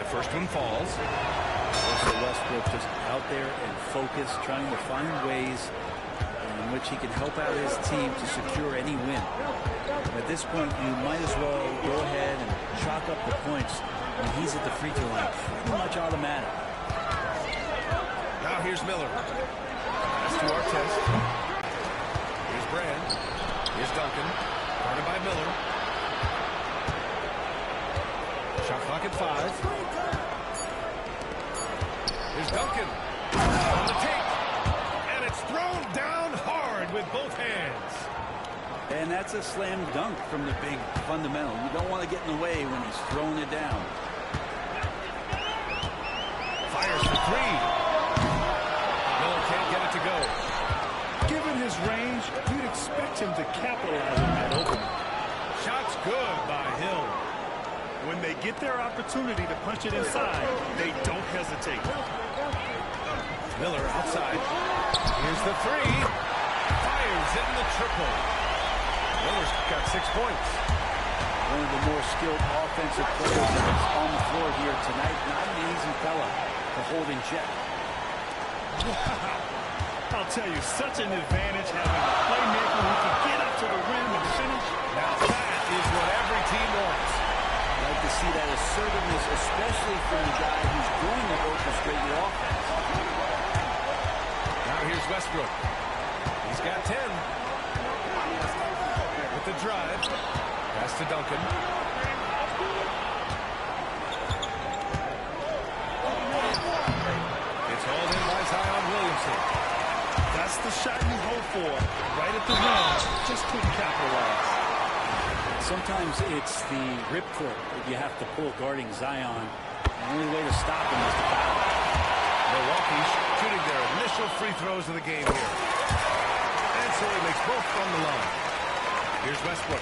The first one falls. Also Westbrook just out there and focused, trying to find ways in which he can help out his team to secure any win. At this point, you might as well go ahead and chalk up the points when he's at the free throw line. Pretty much automatic. Now here's Miller. Pass to Artest. Here's Brand. Here's Duncan. Guarded by Miller. Shot clock at 5. Here's Duncan. On the take. And it's thrown down hard with both hands. And that's a slam dunk from the big fundamental. You don't want to get in the way when he's throwing it down. Fires for 3. Miller can't get it to go. Given his range, you'd expect him to capitalize on that opening. Shot's good by Hill. When they get their opportunity to punch it inside, they don't hesitate. Miller outside. Here's the 3. Fires in the triple. Miller's got 6 points. One of the more skilled offensive players that's on the floor here tonight. Not an easy fella to hold in check. I'll tell you, such an advantage having a playmaker who can get up to the rim and finish. Now that is what every team wants. I like to see that assertiveness, especially from the guy who's going to orchestrate the offense. Now here's Westbrook. He's got 10. With the drive. Pass to Duncan. It's hauled in by Zion Williamson. That's the shot you hope for. Right at the rim. Just couldn't capitalize. Sometimes it's the ripcord that you have to pull guarding Zion. The only way to stop him is to foul. Milwaukee shooting their initial free throws of the game here. And so he makes both from the line. Here's Westbrook.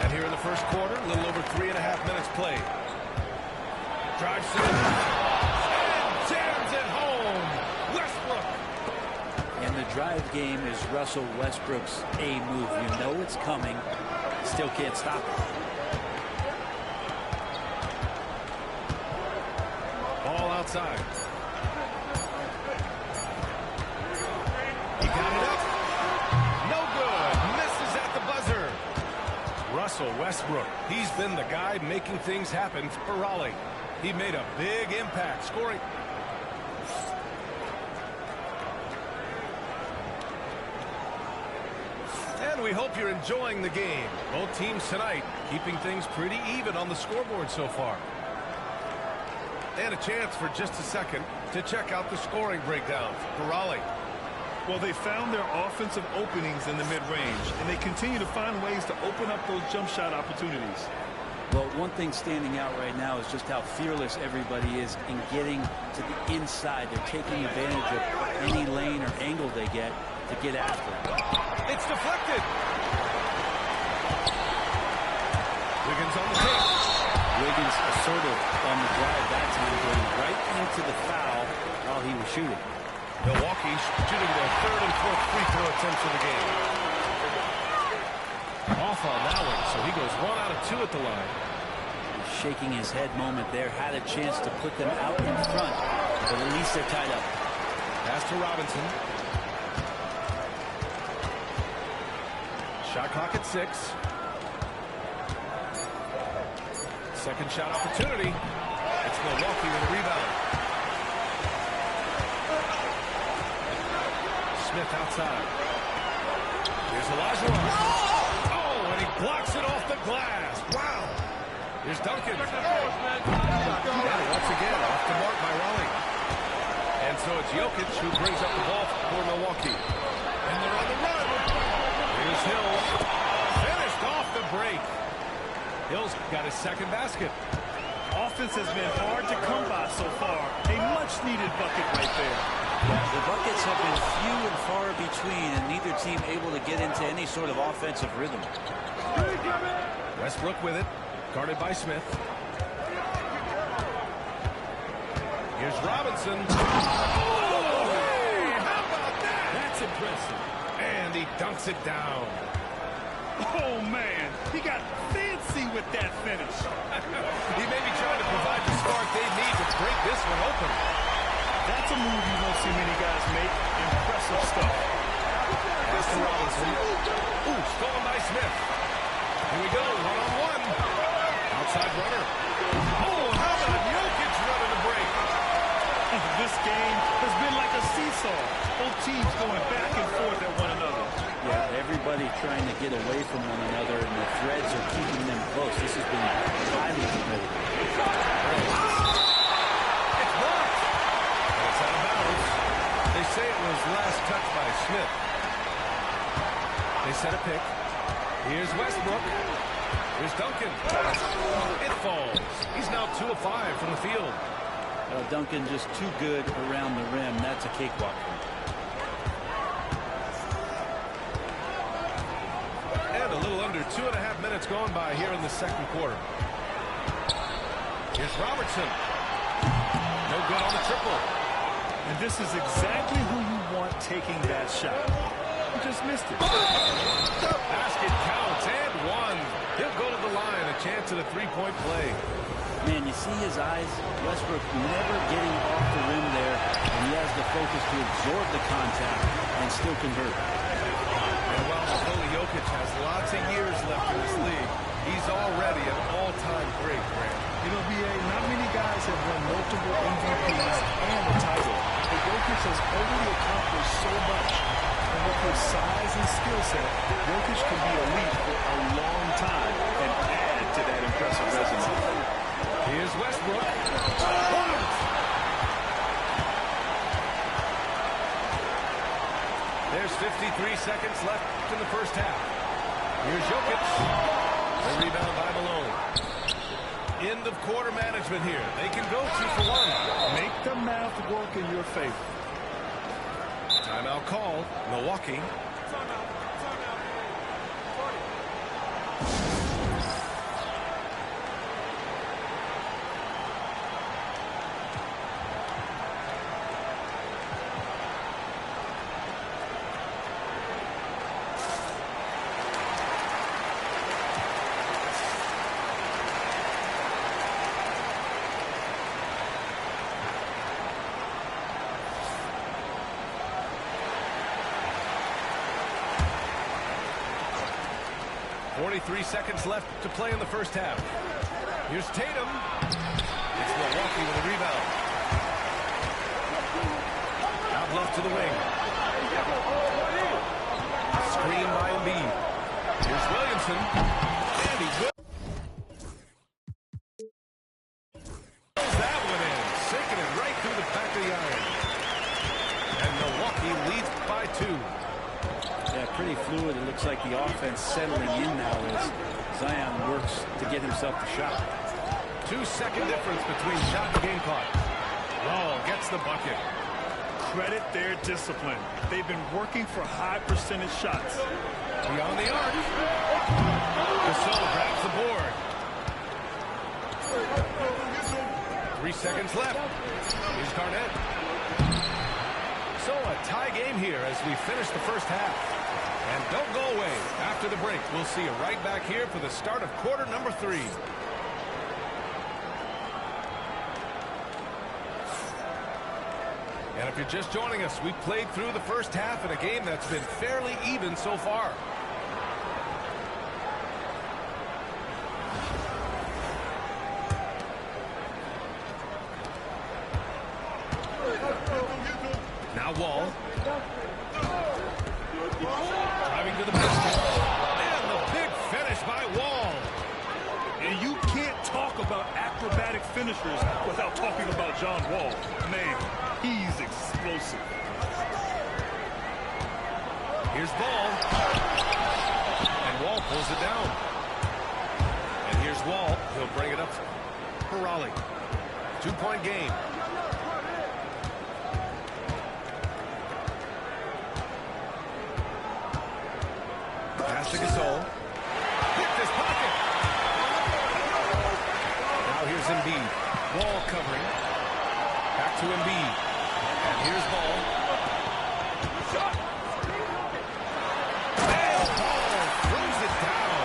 And here in the first quarter, a little over 3.5 minutes played. Drives to the and jams it home. Westbrook. And the drive game is Russell Westbrook's A move. You know it's coming. Still can't stop it. Ball outside. He got it up. No good. Misses at the buzzer. Russell Westbrook. He's been the guy making things happen for Raleigh. He made a big impact, scoring. And we hope you're enjoying the game. Both teams tonight keeping things pretty even on the scoreboard so far. And a chance for just a second to check out the scoring breakdown for Raleigh. Well, they found their offensive openings in the mid-range, and they continue to find ways to open up those jump shot opportunities. Well, one thing standing out right now is just how fearless everybody is in getting to the inside. They're taking advantage of any lane or angle they get to get after it. It's deflected. Wiggins on the take. Wiggins assertive on the drive that time, going right into the foul while he was shooting. Milwaukee shooting their third and fourth free throw attempts of the game. Off on that one, so he goes 1 out of 2 at the line. Shaking his head moment there, had a chance to put them out in front, but at least they're tied up. Pass to Robinson. Shot clock at 6. Second shot opportunity. It's Milwaukee with a rebound. Smith outside. Here's Olajuwon. Oh, and he blocks it off the glass. Wow. Here's Duncan. And once again, off the mark by Raleigh. And so it's Jokic who brings up the ball for Milwaukee. And they're on the run. Here's Hill. Finished off the break. Hill's got his second basket. Offense has been hard to come by so far. A much-needed bucket right there. The buckets have been few and far between, and neither team able to get into any sort of offensive rhythm. Westbrook with it, guarded by Smith. Here's Robinson. Oh, hey, how about that? That's impressive. And he dunks it down. Oh, man. He got fancy with that finish. He may be trying to provide the spark they need to break this one open. That's a move you won't see many guys make. Impressive stuff. Pass to Robinson. Ooh, stolen by Smith. Here we go, one-on-one. Outside runner. Oh, how about Jokic running the break? This game has been like a seesaw. Both teams going back and forth at one another. Yeah, everybody trying to get away from one another, and the threads are keeping them close. This has been highly competitive. It's blocked. And it's out of bounds. They say it was last touched by Smith. They set a pick. Here's Westbrook. Here's Duncan. It falls. He's now 2 of 5 from the field. Duncan just too good around the rim. That's a cakewalk. And a little under 2.5 minutes going by here in the second quarter. Here's Robertson. No good on the triple. And this is exactly who you want taking that shot. He just missed it. The basket counts and one. He'll go to the line. A chance at a three-point play. Man, you see his eyes. Westbrook never getting off the rim there, and he has the focus to absorb the contact and still convert. And while Nikola Jokic has lots of years left in this league, he's already an all-time great, Grant. You know, B.A., not many guys have won multiple MVPs and a title. But Jokic has already accomplished so much. And with his size and skill set, Jokic can be elite for a long time and add to that impressive resume. Here's Westbrook. There's 53 seconds left in the first half. Here's Jokic. The rebound by Malone. End of quarter management here. They can go 2 for 1. Make the math work in your favor. Timeout call. Milwaukee. .43 seconds left to play in the first half. Here's Tatum. It's Milwaukee with a rebound. Out left to the wing. Screen by Embiid. Here's Williamson. And he will. That one in. Sinking it right through the back of the iron. And Milwaukee leads by 2. Yeah, pretty fluid. It looks like the offense settling in now as Zion works to get himself the shot. 2-second difference between shot and game clock. Wall gets the bucket. Credit their discipline. They've been working for high percentage shots. Beyond the arc. Gasol grabs the board. 3 seconds left. Here's Garnett. So a tie game here as we finish the first half. And don't go away. After the break, we'll see you right back here for the start of quarter number 3. And if you're just joining us, we played through the first half in a game that's been fairly even so far. Now Wall. Driving to the basket. And the big finish by Wall. And you can't talk about acrobatic finishers without talking about John Wall. Man, he's explosive. Here's Ball. And Wall pulls it down. And here's Wall. He'll bring it up for Raleigh. 2-point game. Pass to Gasol. Hit this pocket. Now here's Embiid. Wall covering. Back to Embiid. And here's Ball. And Ball throws it down.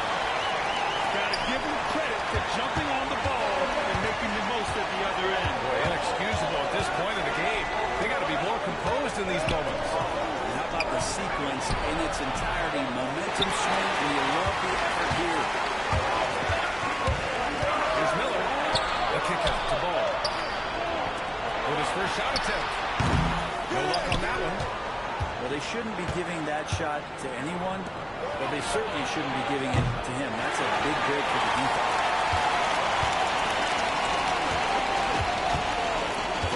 Gotta give him credit for jumping on the ball and making the most at the other end. Boy, inexcusable at this point in the game. They got to be more composed in these moments. And how about the sequence in its entirety? Momentum swing, and you love the effort here. Here's Miller. The kick out to Ball. With his first shot attempt. No luck on that one. Well, they shouldn't be giving that shot to anyone, but they certainly shouldn't be giving it to him. That's a big break for the defense.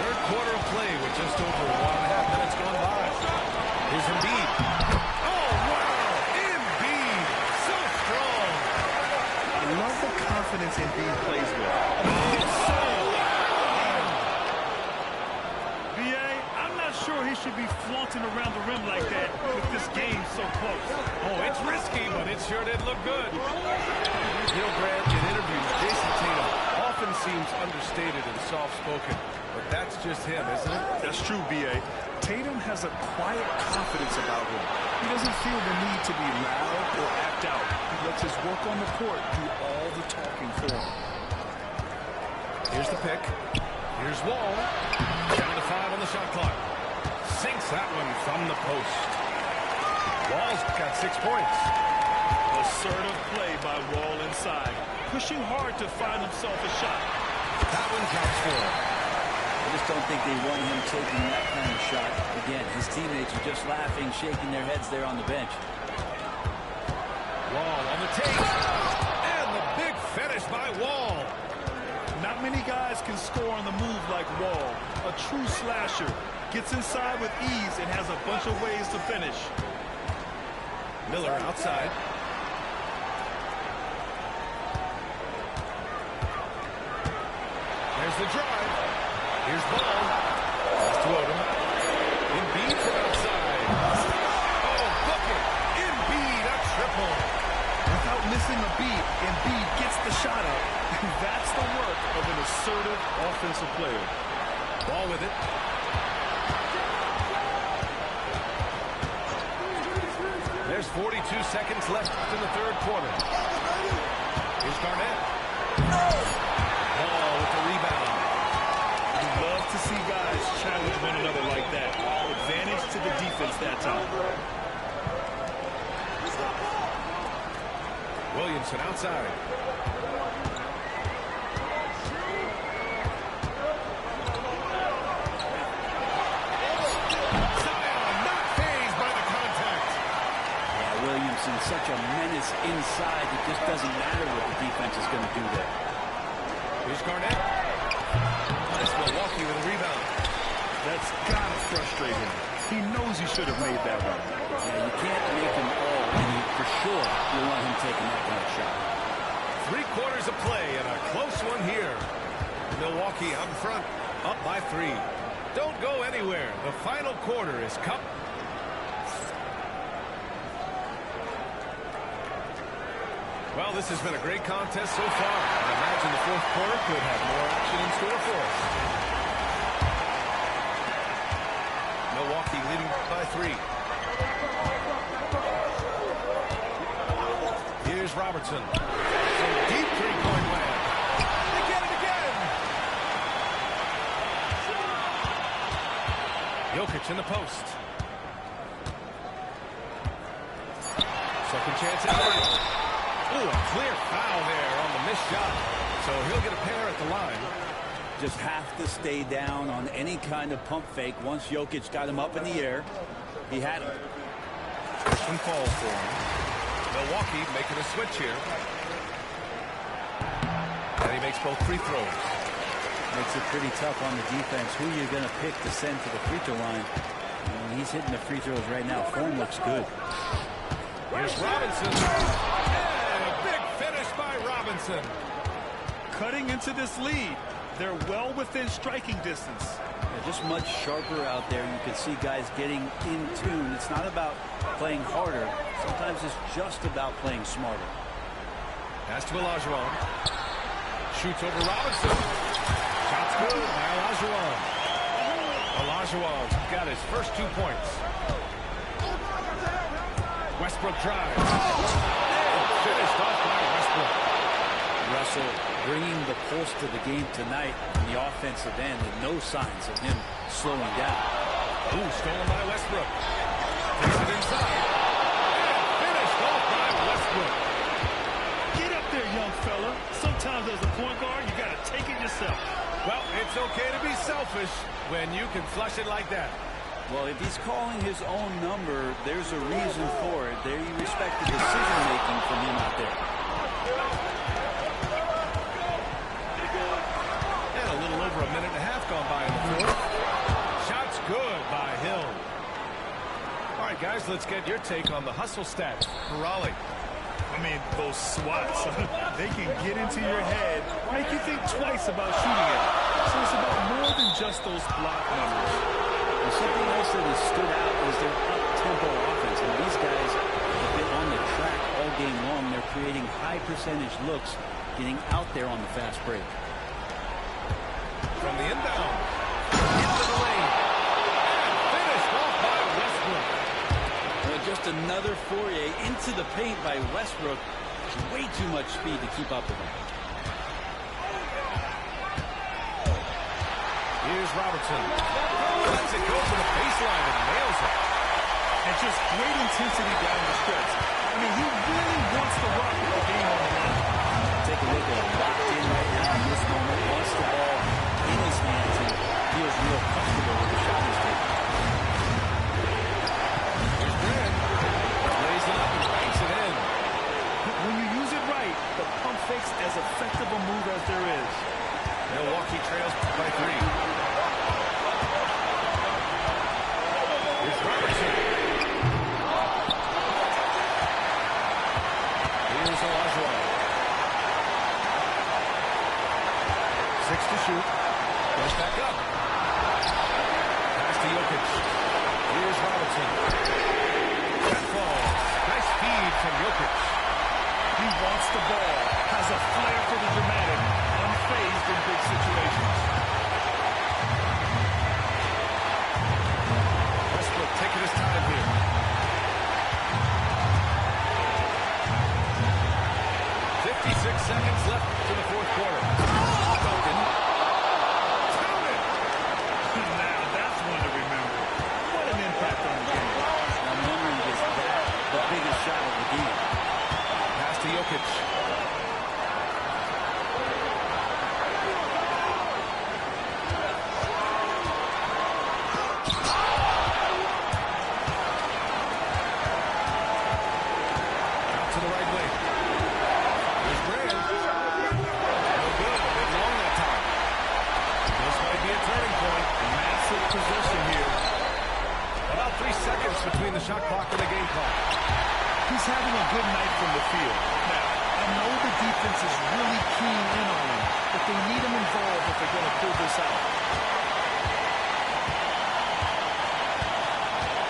Third quarter of play with just over 1.5 minutes gone by. Here's Embiid. Oh, wow! Embiid! So strong! I love the confidence Embiid plays with. It's so loud! B.A., I'm not sure he should be flaunting around the rim like that with this game so close. Oh, it's risky, but it sure did look good. You know, Grant, in interviews, Jason Tatum often seems understated and soft-spoken, but that's just him, isn't it? That's true, B.A. Tatum has a quiet confidence about him. He doesn't feel the need to be loud or act out. He lets his work on the court do all the talking for him. Here's the pick. Here's Wall. Down to 5 on the shot clock. Sinks that one from the post. Wall's got 6 points. Assertive play by Wall inside. Pushing hard to find himself a shot. That one counts for him. I just don't think they want him taking that kind of shot. Again, his teammates are just laughing, shaking their heads there on the bench. Wall on the take. And the big finish by Wall. Not many guys can score on the move like Wall. A true slasher. Gets inside with ease and has a bunch of ways to finish. Miller outside. There's the drive. Here's Ball. Pass to Odom. Embiid from outside. Oh, bucket. the shot up. That's the work of an assertive offensive player. Ball with it. There's 42 seconds left in the third quarter. Here's Garnett. Ball with the rebound. You love to see guys challenge one another like that. Advantage to the defense that time. Williamson outside. Such a menace inside, it just doesn't matter what the defense is going to do there. Here's Garnett. Nice Milwaukee with a rebound. That's got to frustrate him. He knows he should have made that one. Yeah, you can't make him all, and for sure you want him taking that kind of shot. 3 quarters of play and a close one here. Milwaukee out in front, up by 3. Don't go anywhere. The final quarter is coming. Well, this has been a great contest so far. I imagine the fourth quarter could have more action in store for us. Milwaukee leading by 3. Here's Robertson. Some deep three-point land. They get it again. Jokic in the post. Second chance at it. Ooh, a clear foul there on the missed shot. So he'll get a pair at the line. Just have to stay down on any kind of pump fake. Once Jokic got him up in the air, he had him. Some calls for him. Milwaukee making a switch here. And he makes both free throws. Makes it pretty tough on the defense. Who you're going to pick to send to the free throw line. And he's hitting the free throws right now. Form looks good. Here's Robinson. Robinson. Cutting into this lead. They're well within striking distance. Yeah, just much sharper out there. You can see guys getting in tune. It's not about playing harder. Sometimes it's just about playing smarter. Pass to Olajuwon. Shoots over Robinson. Shot's good by Olajuwon. Olajuwon's got his first 2 points. Westbrook drives. Finished off by Westbrook. Russell bringing the pulse to the game tonight in the offensive end, and no signs of him slowing down. Ooh, stolen by Westbrook. Takes it inside. And finished off by Westbrook. Get up there, young fella. Sometimes as a point guard, you got to take it yourself. Well, it's okay to be selfish when you can flush it like that. Well, if he's calling his own number, there's a reason for it. There you respect the decision-making from him out there. And a little over a minute and a half gone by in the fourth. Shot's good by Hill. All right, guys, let's get your take on the hustle stats for Raleigh. I mean, those swats, they can get into your head, make you think twice about shooting it. So it's about more than just those block numbers. And something else that has stood out is their up-tempo offense. And these guys have been on the track all game long. They're creating high-percentage looks, getting out there on the fast break. From the inbound, into the lane, and finished off by Westbrook. Well, just another foray into the paint by Westbrook. Way too much speed to keep up with him. Here's Robertson. Lets it go to the baseline and nails it. And just great intensity down the stretch. I mean, he really wants to rock with the game on the line. Take a look at him, locked in right now in this moment. Wants the ball in his hands and feels real comfortable with the shot he's taking. Here's Grant. Lays it up and banks it in. When you use it right, the pump fake's as effective a move as there is. Milwaukee trails by 3. Here's Robertson. Here's Olajuwon. 6 to shoot. Goes back up. Pass to Jokic. Here's Robertson. That falls. Nice feed from Jokic. He wants the ball, has has a flair for the dramatic, unfazed in big situations. Westbrook taking his time here. 56 seconds left to the fourth quarter. Duncan. Counted. Now that's one to remember. What an impact on the game. Now memory is that the biggest shot of the game. Pass to Jokic. Out to the right wing. Here's Graham. No good. A bit long that time. This might be a turning point. Massive possession here. About 3 seconds between the shot clock and the game clock. He's having a good night from the field. Now, I know the defense is really keying in on him, but they need him involved if they're going to pull this out.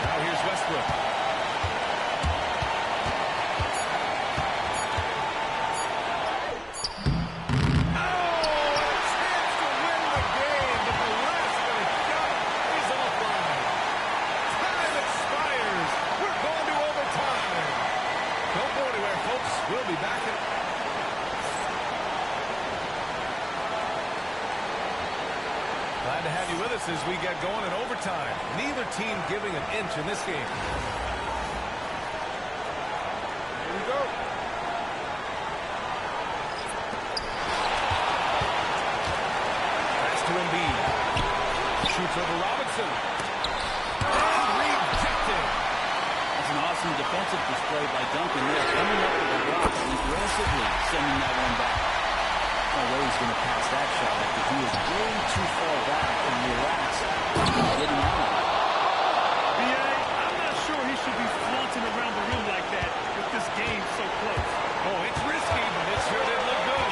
Now here's Westbrook. We'll be back in... Glad to have you with us as we get going in overtime. Neither team giving an inch in this game. Here we go. Pass to Embiid. Shoots over Robinson. And rejected. That's an awesome defensive display by Duncan there, coming up with the block and aggressively sending that one back. No way he's going to pass that shot after he is way too far back and relaxed. Getting out. B.A., I'm not sure he should be flaunting around the rim like that with this game so close. Oh, it's risky, but it sure did look good.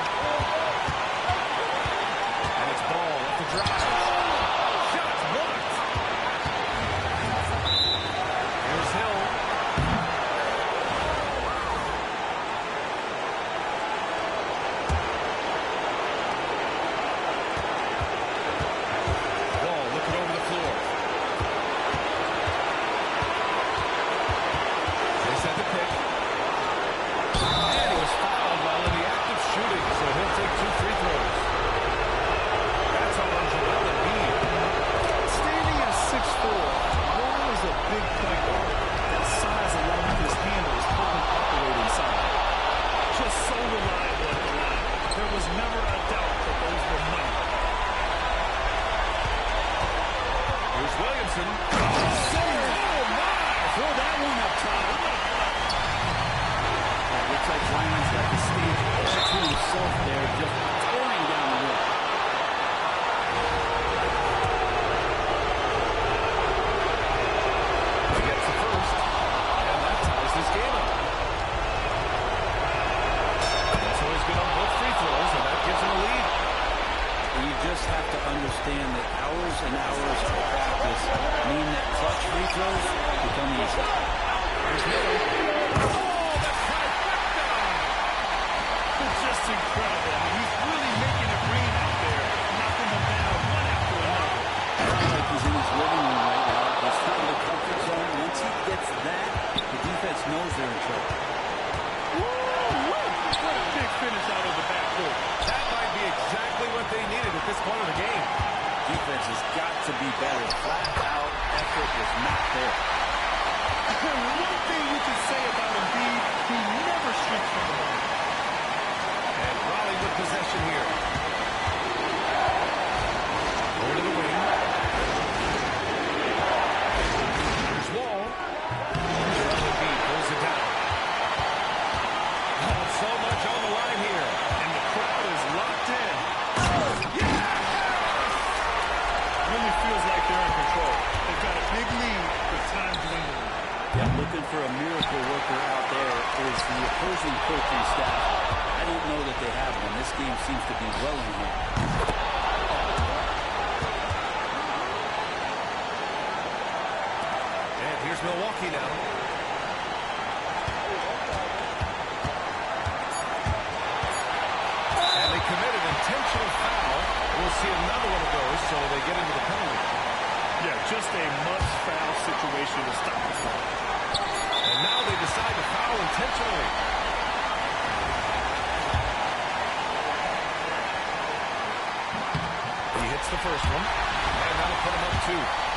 And it's Ball at the drive. Shots blocked. Here's Hill. Ball looking over the floor. They set the pick. And he was fouled while in the act of shooting, so he'll take 2 free throws. That's on Joel Embiid. Standing at 6'4", Wall is a big point guard. That size along with his handles help him operate inside. Just so reliable at the line. There was never a doubt that those were money. Here's Williamson. Oh, my! Throw that one up top. It looks like Ryan's got the stage all to himself there, just pouring down the rim. He gets the first, and that ties this game up. And so he's good on both free throws, and that gives him a lead. And you just have to understand that hours and hours of practice mean that clutch free throws become easy. Here's Miller. Oh, the trifecta! Just incredible. I mean, he's really making it rain out there, knocking them down one after another. Like he's in his living room right now. He's still in the comfort zone. Once he gets that, the defense knows they're in trouble. Woo! What a big finish out of the backcourt. That might be exactly what they needed at this point of the game. Defense has got to be better. Flat out effort was not there. One thing we can say about Embiid, he never shrinks from the ball. And Raleigh with possession here. Over to the wing. Here's Wall. Joel Embiid pulls it down. Oh, so much on the line here. And the crowd is locked in. Yeah! Really feels like they're in control. They've got a big lead with time dwindling. Yeah, looking for a miracle worker out there is the opposing coaching staff. I don't know that they have one. This game seems to be well in hand. And here's Milwaukee now. situation to stop the play. And now they decide to foul intentionally. He hits the first one, and that'll put him up 2.